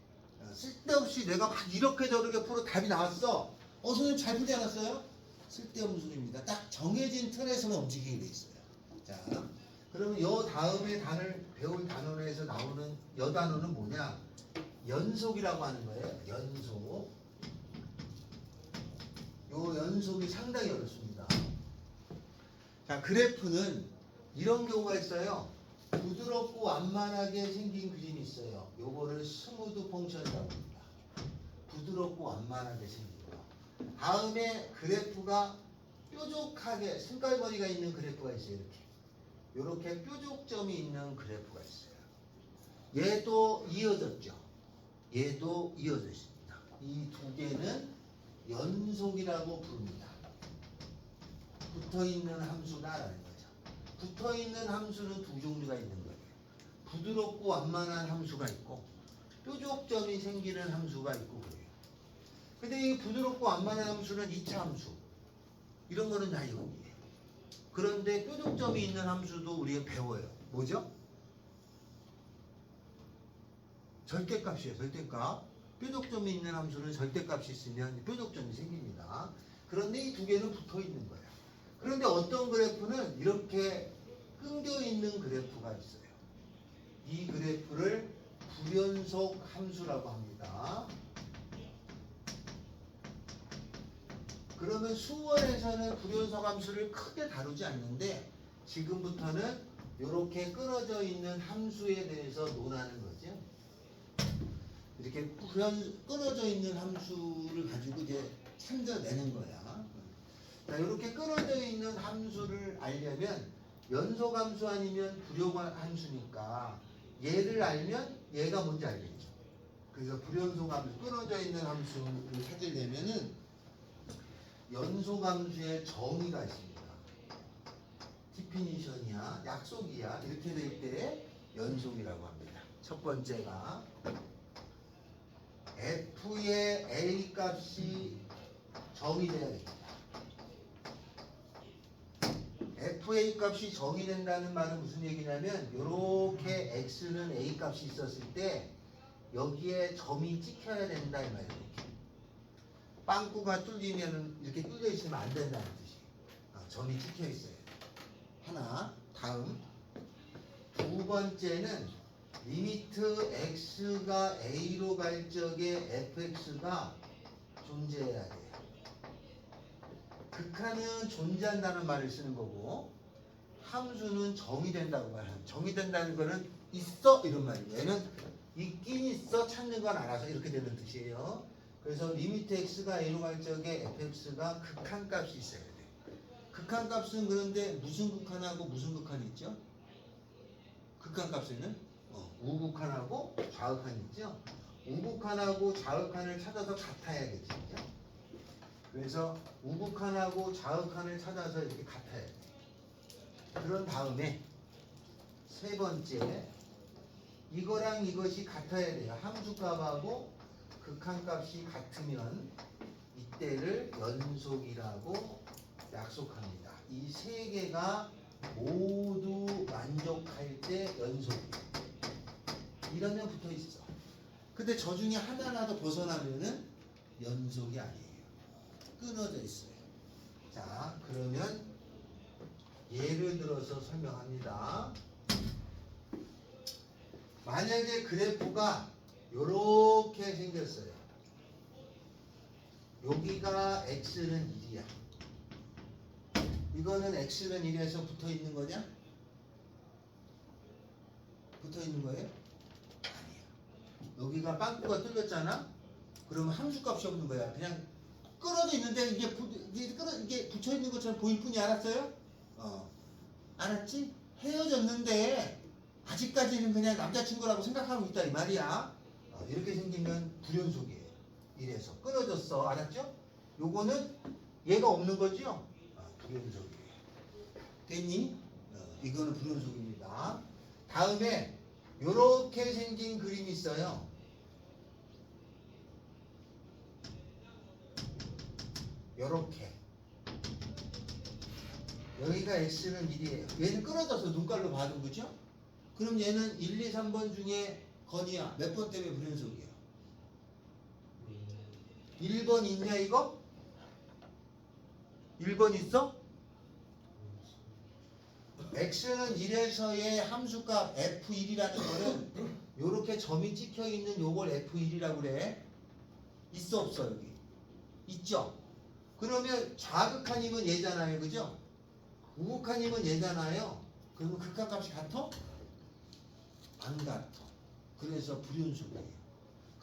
쓸데없이 내가 막 이렇게 저렇게 풀어 답이 나왔어. 선생님 잘 풀지 않았어요? 쓸데없는 소리입니다. 딱 정해진 틀에서만 움직이게 돼 있어요. 자, 그러면 요 다음에 배울 단원에서 나오는 여 단원은 뭐냐? 연속이라고 하는 거예요. 연속. 요 연속이 상당히 어렵습니다. 자, 그래프는 이런 경우가 있어요. 부드럽고 완만하게 생긴 그림이 있어요. 요거를 스무드 펑션이라고 합니다. 부드럽고 완만하게 생긴 거. 다음에 그래프가 뾰족하게 승갈머리가 있는 그래프가 있어요. 이렇게 뾰족점이 있는 그래프가 있어요. 얘도 이어졌죠. 얘도 이어져 있습니다. 이 두 개는 연속이라고 부릅니다. 붙어있는 함수다라는 거죠. 붙어있는 함수는 두 종류가 있는 거예요. 부드럽고 완만한 함수가 있고 뾰족점이 생기는 함수가 있고 그래요. 근데 이 부드럽고 완만한 함수는 2차 함수. 이런 거는 다 여기에요. 그런데 뾰족점이 있는 함수도 우리가 배워요. 뭐죠? 절대값이에요. 절대값. 뾰족점이 있는 함수는 절대값이 있으면 뾰족점이 생깁니다. 그런데 이 두 개는 붙어 있는 거예요. 그런데 어떤 그래프는 이렇게 끊겨 있는 그래프가 있어요. 이 그래프를 불연속 함수라고 합니다. 그러면 수원에서는 불연속 함수를 크게 다루지 않는데 지금부터는 이렇게 끊어져 있는 함수에 대해서 논하는 거죠. 이렇게 끊어져 있는 함수를 가지고 이제 찾아내는 거야. 자, 이렇게 끊어져 있는 함수를 알려면 연속함수 아니면 불연함수니까 얘를 알면 얘가 뭔지 알겠죠. 그래서 불연속함수, 끊어져 있는 함수를 찾으려면은 연속함수의 정의가 있습니다. 디피니션이야, 약속이야 이렇게 될 때 연속이라고 합니다. 첫 번째가 f의 a 값이 정의돼야 됩니다. FA 값이 정의된다는 말은 무슨 얘기냐면 이렇게 X는 A 값이 있었을 때 여기에 점이 찍혀야 된다 이 말이에요. 빵꾸가 뚫리면 이렇게 뚫려 있으면 안 된다는 뜻이. 점이 찍혀 있어요. 하나. 다음 두 번째는 리미트 X가 A로 갈 적에 fx가 존재해야 돼요. 극한은 존재한다는 말을 쓰는 거고 함수는 정의된다고 말합니다. 정의된다는 거는 있어 이런 말이에요. 얘는 있긴 있어 찾는 건 알아서 이렇게 되는 뜻이에요. 그래서 리미트 x가 a로 갈 적에 fx가 극한값이 있어야 돼요. 극한값은 그런데 무슨 극한하고 무슨 극한이 있죠? 극한값에는 우극한하고 좌극한이 있죠. 우극한하고 좌극한을 찾아서 같아야겠죠. 그래서 우극한하고 좌극한을 찾아서 이렇게 같아야 돼. 그런 다음에 세 번째, 이거랑 이것이 같아야 돼요. 함수값하고 극한값이 같으면 이때를 연속이라고 약속합니다. 이 세 개가 모두 만족할 때 연속이에요. 이러면 붙어 있어. 근데 저 중에 하나라도 벗어나면은 연속이 아니에요. 끊어져 있어요. 자, 그러면 예를 들어서 설명합니다. 만약에 그래프가 요렇게 생겼어요. 여기가 x는 1이야. 이거는 x는 1에서 붙어 있는 거냐? 붙어 있는 거예요? 아니야. 여기가 빵꾸가 뚫렸잖아? 그러면 함수값이 없는 거야. 그냥 끊어져 있는데 이게 붙여 있는 것처럼 보일 뿐이 알았어요? 알았지? 헤어졌는데 아직까지는 그냥 남자친구라고 생각하고 있다 이 말이야. 이렇게 생기면 불연속이에요. 이래서 끊어졌어. 알았죠? 요거는 얘가 없는 거죠? 불연속이에요. 됐니? 이거는 불연속입니다. 다음에 요렇게 생긴 그림이 있어요. 요렇게. 여기가 x는 1이에요. 얘는 끊어져서 눈깔로 봐도 그죠? 그럼 얘는 1, 2, 3번 중에 건이야. 몇 번 때문에 불연속이야? 1번 있냐 이거? 1번 있어? x는 1에서의 함수값 f1이라는 거는 요렇게 점이 찍혀 있는 요걸 f1이라고 그래. 있어 없어 여기? 있죠? 그러면 좌극한이면 얘잖아요. 그죠? 우극한이면 얘잖아요. 그러면 극한값이 같아? 안 같아. 그래서 불연속이에요.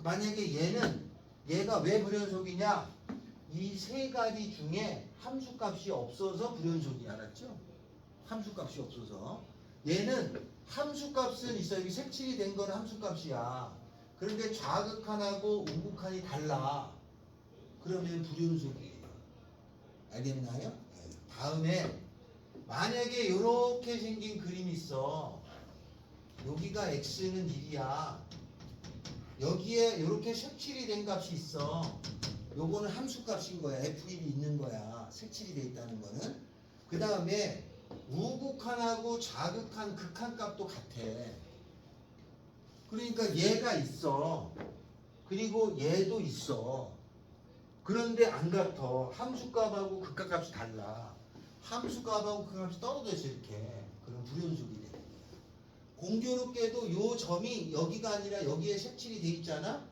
만약에 얘가 왜 불연속이냐? 이 세 가지 중에 함수값이 없어서 불연속이 알았죠? 함수값이 없어서. 얘는 함수값은 있어. 여기 색칠이 된 건 함수값이야. 그런데 좌극한하고 우극한이 달라. 그러면 불연속이에요. 알겠나요? 다음에 만약에 이렇게 생긴 그림이 있어. 여기가 x는 1이야. 여기에 이렇게 색칠이 된 값이 있어. 요거는 함수값인 거야. f1이 있는 거야. 색칠이 돼 있다는 거는. 그 다음에 우극한하고 좌극한 극한값도 같아. 그러니까 얘가 있어. 그리고 얘도 있어. 그런데 안 같아. 함수값하고 극한값이 달라. 함수값하고 극한값이 떨어져 있어 이렇게. 그럼 불연속이 돼. 공교롭게도 요 점이 여기가 아니라 여기에 색칠이 돼 있잖아.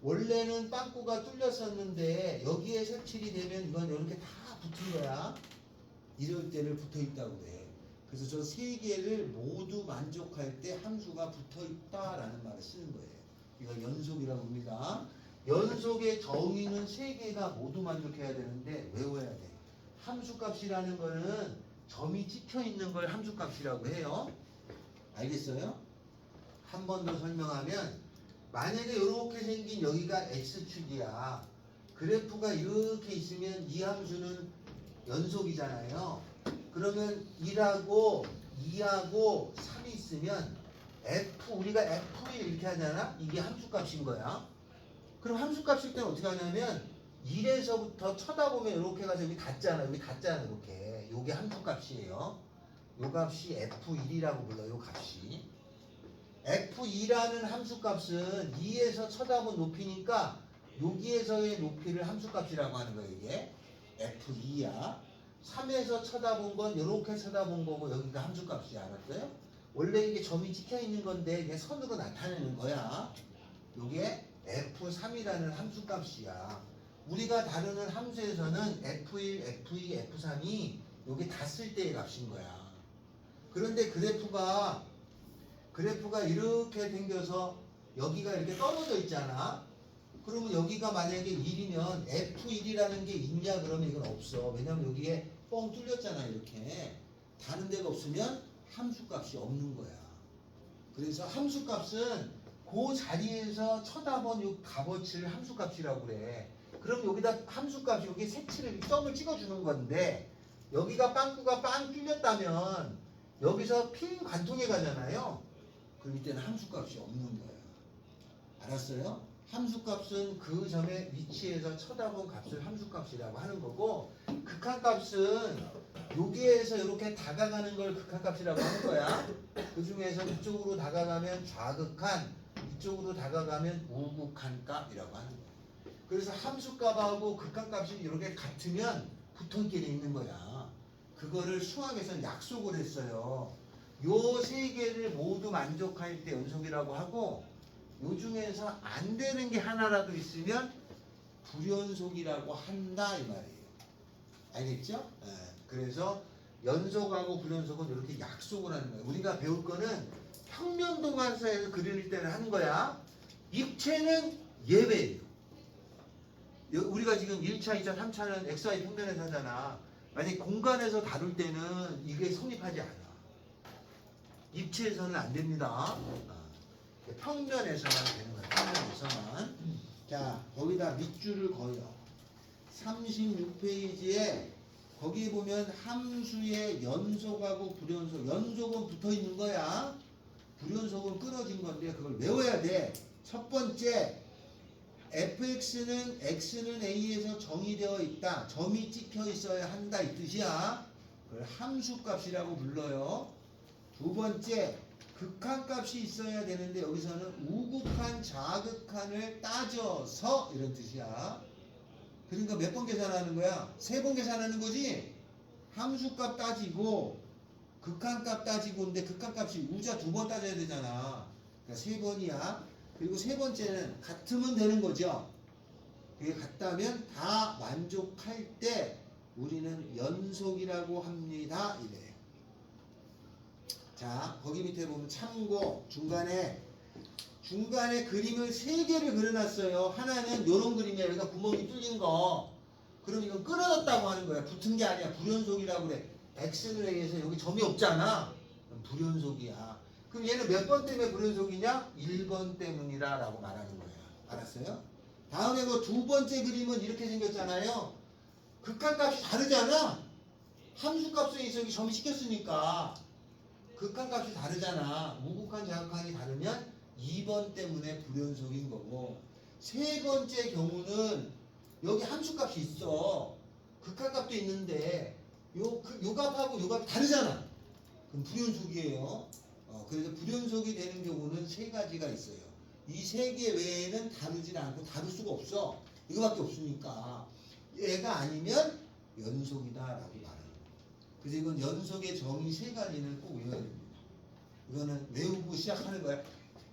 원래는 빵꾸가 뚫렸었는데 여기에 색칠이 되면 이건 이렇게 다 붙은 거야. 이럴 때를 붙어 있다고 그래. 그래서 저 세 개를 모두 만족할 때 함수가 붙어 있다라는 말을 쓰는 거예요. 이걸 연속이라고 합니다. 연속의 정의는 세 개가 모두 만족해야 되는데 외워야 돼. 함수값이라는 거는 점이 찍혀 있는 걸 함수값이라고 해요. 알겠어요? 한 번 더 설명하면 만약에 이렇게 생긴 여기가 x축이야. 그래프가 이렇게 있으면 이 함수는 연속이잖아요. 그러면 1하고 2하고 3이 있으면 우리가 f1 이렇게 하잖아. 이게 함수값인 거야. 그럼 함수값일 때는 어떻게 하냐면 1에서부터 쳐다보면 이렇게 가서 여기 닿잖아. 여기 닿잖아. 이렇게. 요게 함수값이에요. 요 값이 f1이라고 불러요. 요 값이. f2라는 함수값은 2에서 쳐다본 높이니까 여기에서의 높이를 함수값이라고 하는 거예요. 이게 f2야. 3에서 쳐다본 건 이렇게 쳐다본 거고 여기가 함수값이 알았어요? 원래 이게 점이 찍혀 있는 건데 이게 선으로 나타내는 거야. 이게 f3이라는 함수값이야. 우리가 다루는 함수에서는 f1, f2, f3이 여기 닿았을 때의 값인 거야. 그런데 그래프가 이렇게 생겨서 여기가 이렇게 떨어져 있잖아. 그러면 여기가 만약에 1이면 f1이라는 게 있냐 그러면 이건 없어. 왜냐면 여기에 뻥 뚫렸잖아. 이렇게 다른 데가 없으면 함수값이 없는 거야. 그래서 함수값은 그 자리에서 쳐다본 이 값어치를 함수값이라고 그래. 그럼 여기다 함수값이 여기 색칠을 점을 찍어주는 건데 여기가 빵꾸가 빵 뚫렸다면 여기서 핀 관통에 가잖아요. 그럼 이때는 함수값이 없는 거예요. 알았어요? 함수값은 그 점의 위치에서 쳐다본 값을 함수값이라고 하는 거고 극한값은 여기에서 이렇게 다가가는 걸 극한값이라고 하는 거야. 그 중에서 이쪽으로 다가가면 좌극한, 이쪽으로 다가가면 우극한 값이라고 하는 거야. 그래서 함수값하고 극한값이 이렇게 같으면 붙어있게 돼 있는 거야. 그거를 수학에서 약속을 했어요. 요 세 개를 모두 만족할 때 연속이라고 하고 요 중에서 안 되는 게 하나라도 있으면 불연속이라고 한다 이 말이에요. 알겠죠? 예. 그래서 연속하고 불연속은 이렇게 약속을 하는 거예요. 우리가 배울 거는 평면도관사에서 그릴 때는 하는 거야. 입체는 예외예요. 우리가 지금 1차, 2차, 3차는 XY 평면에서 하잖아. 만약에 공간에서 다룰 때는 이게 성립하지 않아. 입체에서는 안 됩니다. 평면에서만 되는 거야. 평면에서만. 자, 거기다 밑줄을 그어요. 36페이지에 거기 보면 함수의 연속하고 불연속. 연속은 붙어 있는 거야. 불연속은 끊어진 건데 그걸 외워야 돼. 첫 번째, fx는 x는 a에서 정의되어 있다. 점이 찍혀 있어야 한다 이 뜻이야. 그걸 함수값이라고 불러요. 두 번째, 극한값이 있어야 되는데 여기서는 우극한, 좌극한을 따져서 이런 뜻이야. 그러니까 몇 번 계산하는 거야? 3번 계산하는 거지. 함수값 따지고 극한값 따지고 근데 극한값이 우자 2번 따져야 되잖아. 그러니까 3번이야. 그리고 세 번째는 같으면 되는 거죠. 그게 같다면 다 만족할 때 우리는 연속이라고 합니다. 이래요. 자, 거기 밑에 보면 참고 중간에 그림을 3개를 그려놨어요. 하나는 요런 그림이야. 여기가 구멍이 뚫린 거. 그럼 이건 끊어졌다고 하는 거야. 붙은 게 아니야. 불연속이라고 그래. x는 a에서 여기 점이 없잖아. 그럼 불연속이야. 그럼 얘는 몇 번 때문에 불연속이냐? 1번 때문이라 라고 말하는 거야. 알았어요? 다음에 그 두 번째 그림은 이렇게 생겼잖아요. 극한값이 다르잖아. 함수값에 있어 여기 점이 찍혔으니까 극한값이 다르잖아. 우극한, 좌극한이 다르면 2번 때문에 불연속인 거고 세 번째 경우는 여기 함수값이 있어. 극한값도 있는데 요 값하고 요 값이 다르잖아. 그럼 불연속이에요. 그래서 불연속이 되는 경우는 3가지가 있어요. 이 3개 외에는 다르지 않고 다를 수가 없어. 이거밖에 없으니까 얘가 아니면 연속이다라고 말하는 거예요. 그래서 이건 연속의 정의 3가지는 꼭 외워야 됩니다. 이거는 외우고 시작하는 거야.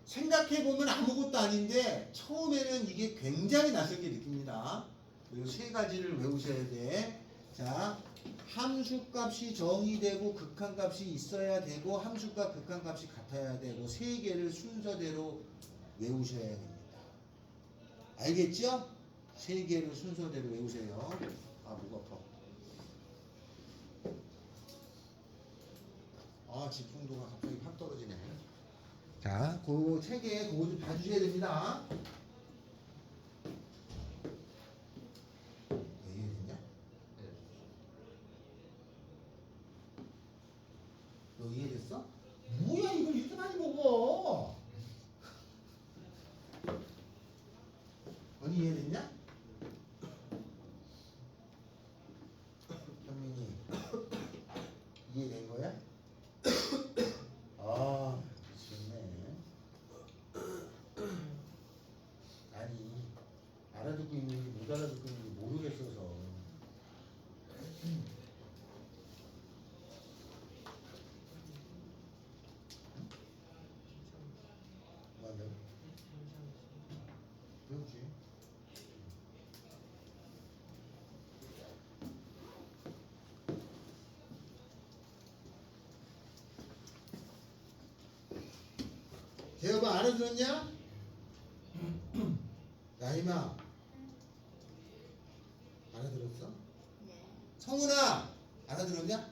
생각해보면 아무것도 아닌데 처음에는 이게 굉장히 낯설게 느낍니다. 그리고 3가지를 외우셔야 돼. 자, 함수값이 정의되고 극한값이 있어야 되고 함수값 극한값이 같아야 되고 3개를 순서대로 외우셔야 됩니다. 알겠죠? 3개를 순서대로 외우세요. 아, 목 아파. 집중도가 갑자기 확 떨어지네. 자, 그 책에 그거 좀 봐주셔야 됩니다. 왜 이해됐냐? 너 이해됐어? 뭐야 이걸 이렇게 많이 먹어? 언니 이해됐냐? 현민이 이해된 거야? 아 미치겠네. 아니 알아듣고 있는지 못 알아듣고 있는지 모르겠어서. 맞아. 그렇지. 대여봐 알아들었냐? 나이마 알아들었어? 네. 성훈아 알아들었냐?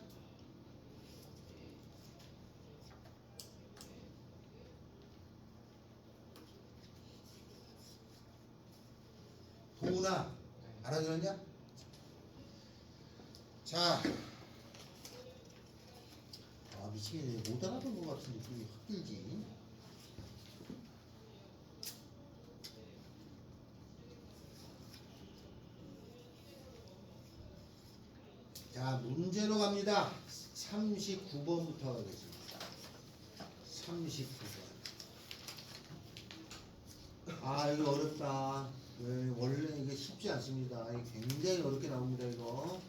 도훈아 알아들었냐? 자, 미치겠네. 못 알아본 것 같은 느낌이 확 들지. 자, 문제로 갑니다. 39번부터 가겠습니다. 39번. 이거 어렵다. 원래 이게 쉽지 않습니다. 이게 굉장히 어렵게 나옵니다, 이거.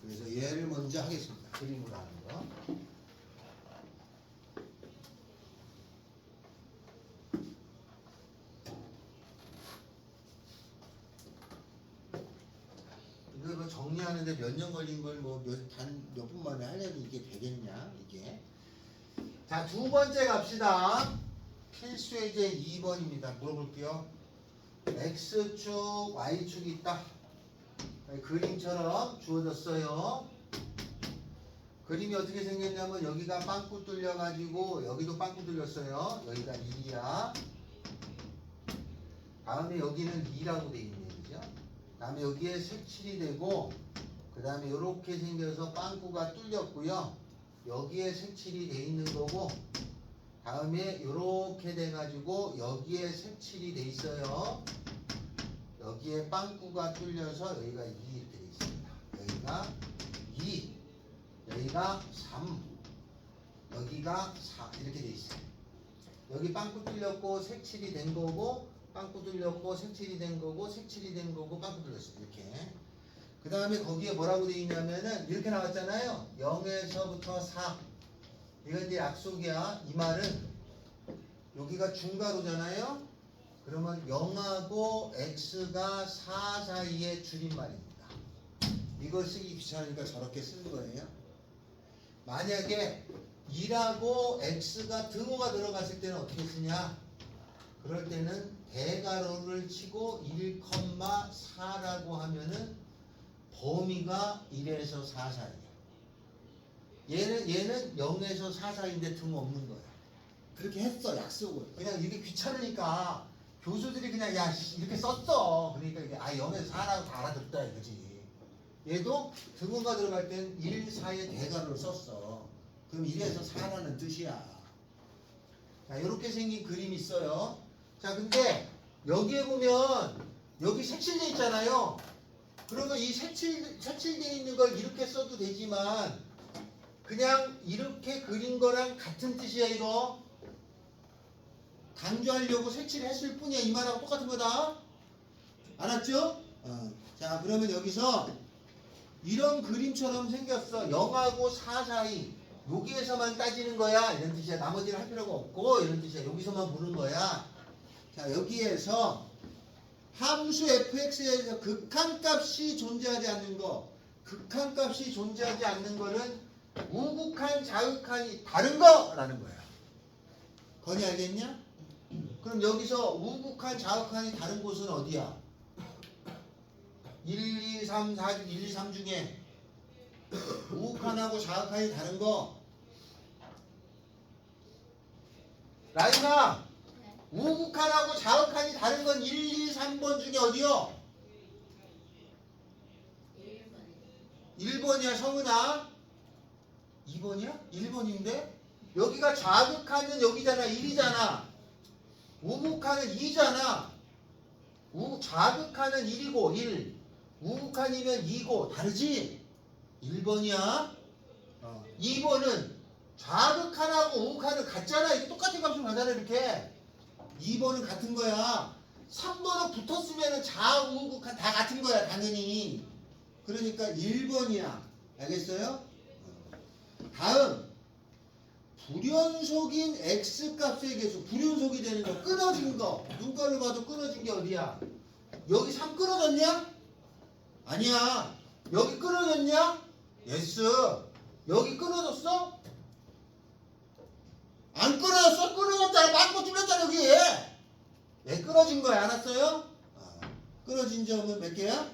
그래서 얘를 먼저 하겠습니다. 그림으로 하는 거. 이거 뭐 정리하는데 몇 년 걸린 걸 뭐 몇 분 만에 하려면 이게 되겠냐, 이게. 자, 두 번째 갑시다. 필수예제 2번입니다. 물어볼게요. X축, Y축이 있다. 그림처럼 주어졌어요. 그림이 어떻게 생겼냐면 여기가 빵꾸 뚫려가지고 여기도 빵꾸 뚫렸어요. 여기가 1이야. 다음에 여기는 2라고 돼 있네, 그죠? 다음에 여기에 색칠이 되고 그 다음에 이렇게 생겨서 빵꾸가 뚫렸고요. 여기에 색칠이 돼 있는 거고 다음에 이렇게 돼가지고 여기에 색칠이 돼 있어요. 여기에 빵꾸가 뚫려서 여기가 2 이렇게 돼 있습니다. 여기가 2, 여기가 3, 여기가 4 이렇게 돼 있어요. 여기 빵꾸 뚫렸고 색칠이 된 거고 빵꾸 뚫렸고 색칠이 된 거고 색칠이 된 거고 빵꾸 뚫렸어요. 이렇게. 그 다음에 거기에 뭐라고 돼 있냐면은 이렇게 나왔잖아요. 0에서부터 4. 이건 이제 약속이야. 이 말은 여기가 중괄호잖아요. 그러면 0하고 x가 4 사이의 줄임말입니다. 이걸 쓰기 귀찮으니까 저렇게 쓰는 거예요. 만약에 2라고 x가 등호가 들어갔을 때는 어떻게 쓰냐? 그럴 때는 대괄호를 치고 1,4라고 하면은 범위가 1에서 4 사이야. 얘는 0에서 4 사이인데 등호 없는 거야. 그렇게 했어, 약속을. 그냥 이게 귀찮으니까 교수들이 그냥 야 이렇게 썼어. 그러니까 이게 0에서 4라고 다 알아듣다 이거지. 얘도 등호가 들어갈 땐 1, 4의 대괄호를 썼어. 그럼 1에서 4라는 뜻이야. 자, 이렇게 생긴 그림이 있어요. 자, 근데 여기에 보면 여기 색칠돼 있잖아요. 그러면 이 색칠돼 있는 걸 이렇게 써도 되지만 그냥 이렇게 그린 거랑 같은 뜻이야, 이거. 강조하려고 색칠을 했을 뿐이야. 이 말하고 똑같은 거다. 알았죠? 자, 그러면 여기서 이런 그림처럼 생겼어. 0하고 4 사이. 여기에서만 따지는 거야. 이런 뜻이야. 나머지는 할 필요가 없고 이런 뜻이야. 여기서만 보는 거야. 자, 여기에서 함수 fx에서 극한값이 존재하지 않는 거. 극한값이 존재하지 않는 거는 우극한, 자극한이 다른 거라는 거야. 건이 알겠냐? 그럼 여기서 우극한, 자극한이 다른 곳은 어디야? 1, 2, 3, 4 중 1, 2, 3 중에 우극한하고 자극한이 다른 거. 라임아, 우극한하고 자극한이 다른 건 1, 2, 3번 중에 어디요? 1번이야, 성은아. 2번이야? 1번인데? 여기가 자극한은 여기잖아. 1이잖아. 우극한은 2잖아. 자극한은 1이고 1. 우극한이면 2고 다르지? 1번이야. 2번은 자극한하고 우극한은 같잖아. 이게 똑같은 값을 가잖아. 이렇게. 2번은 같은 거야. 3번은 붙었으면 자우극한 다 같은 거야. 당연히. 그러니까 1번이야. 알겠어요? 다음 불연속인 x값의 개수. 불연속이 되는 거. 끊어진 거. 눈깔로 봐도 끊어진 게 어디야? 여기 3 끊어졌냐? 아니야. 여기 끊어졌냐? 예스. 여기 끊어졌어? 안 끊어졌어? 끊어졌잖아. 막고 뚫렸잖아 여기. 왜 끊어진 거야? 알았어요? 끊어진 점은 몇 개야?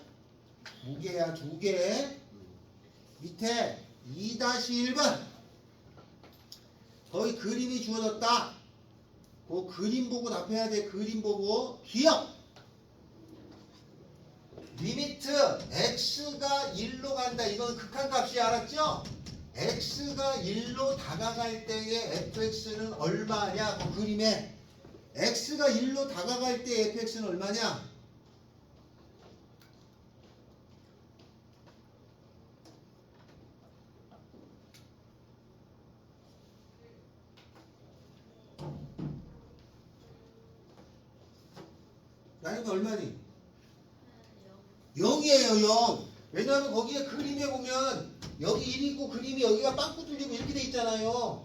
2개야. 2개. 밑에 2-1번. 거의 그림이 주어졌다. 그 그림 보고 답해야 돼. 그림 보고. 기억. 리미트 x가 1로 간다. 이건 극한값이 알았죠? x가 1로 다가갈 때의 fx는 얼마냐? 그 그림에 x가 1로 다가갈 때 fx는 얼마냐? 나이가 얼마니? 0이에요, 0. 왜냐하면 거기에 그림에 보면 여기 1 있고 그림이 여기가 빵꾸 뚫리고 이렇게 돼 있잖아요.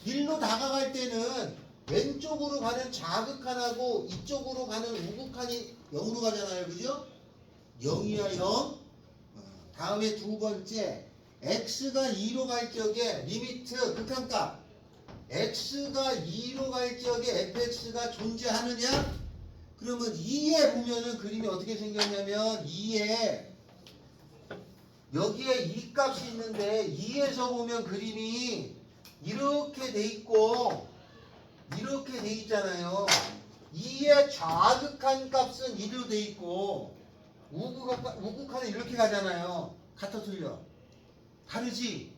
1로 다가갈 때는 왼쪽으로 가는 좌극한하고 이쪽으로 가는 우극한이 0으로 가잖아요. 그죠? 0이야, 0. 다음에 두 번째, x가 2로 갈 적에 리미트 극한값. x가 2로 갈 적에 fx가 존재하느냐? 그러면 2에 보면은 그림이 어떻게 생겼냐면 2에 여기에 이 값이 있는데 2에서 보면 그림이 이렇게 돼 있고 이렇게 돼 있잖아요. 2의 좌극한 값은 1로 돼 있고 우극한은 이렇게 가잖아요. 같아 틀려? 다르지?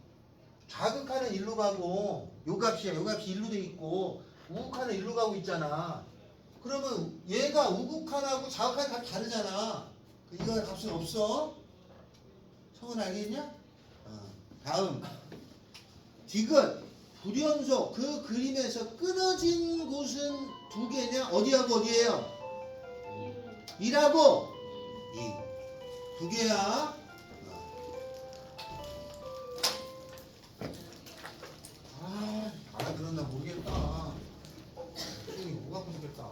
좌극한은 1로 가고 요 값이야. 요 값이 1로 돼 있고 우극한은 1로 가고 있잖아. 그러면 얘가 우극한하고 좌극한 값이 다르잖아. 이거 값은 없어. 성은 알겠냐? 다음 디귿 불연속. 그 그림에서 끊어진 곳은 두 개냐? 어디하고 어디예요? 1하고 2. 두 개야. 알아들었나 모르겠다. 좀 뭐가 부족했다.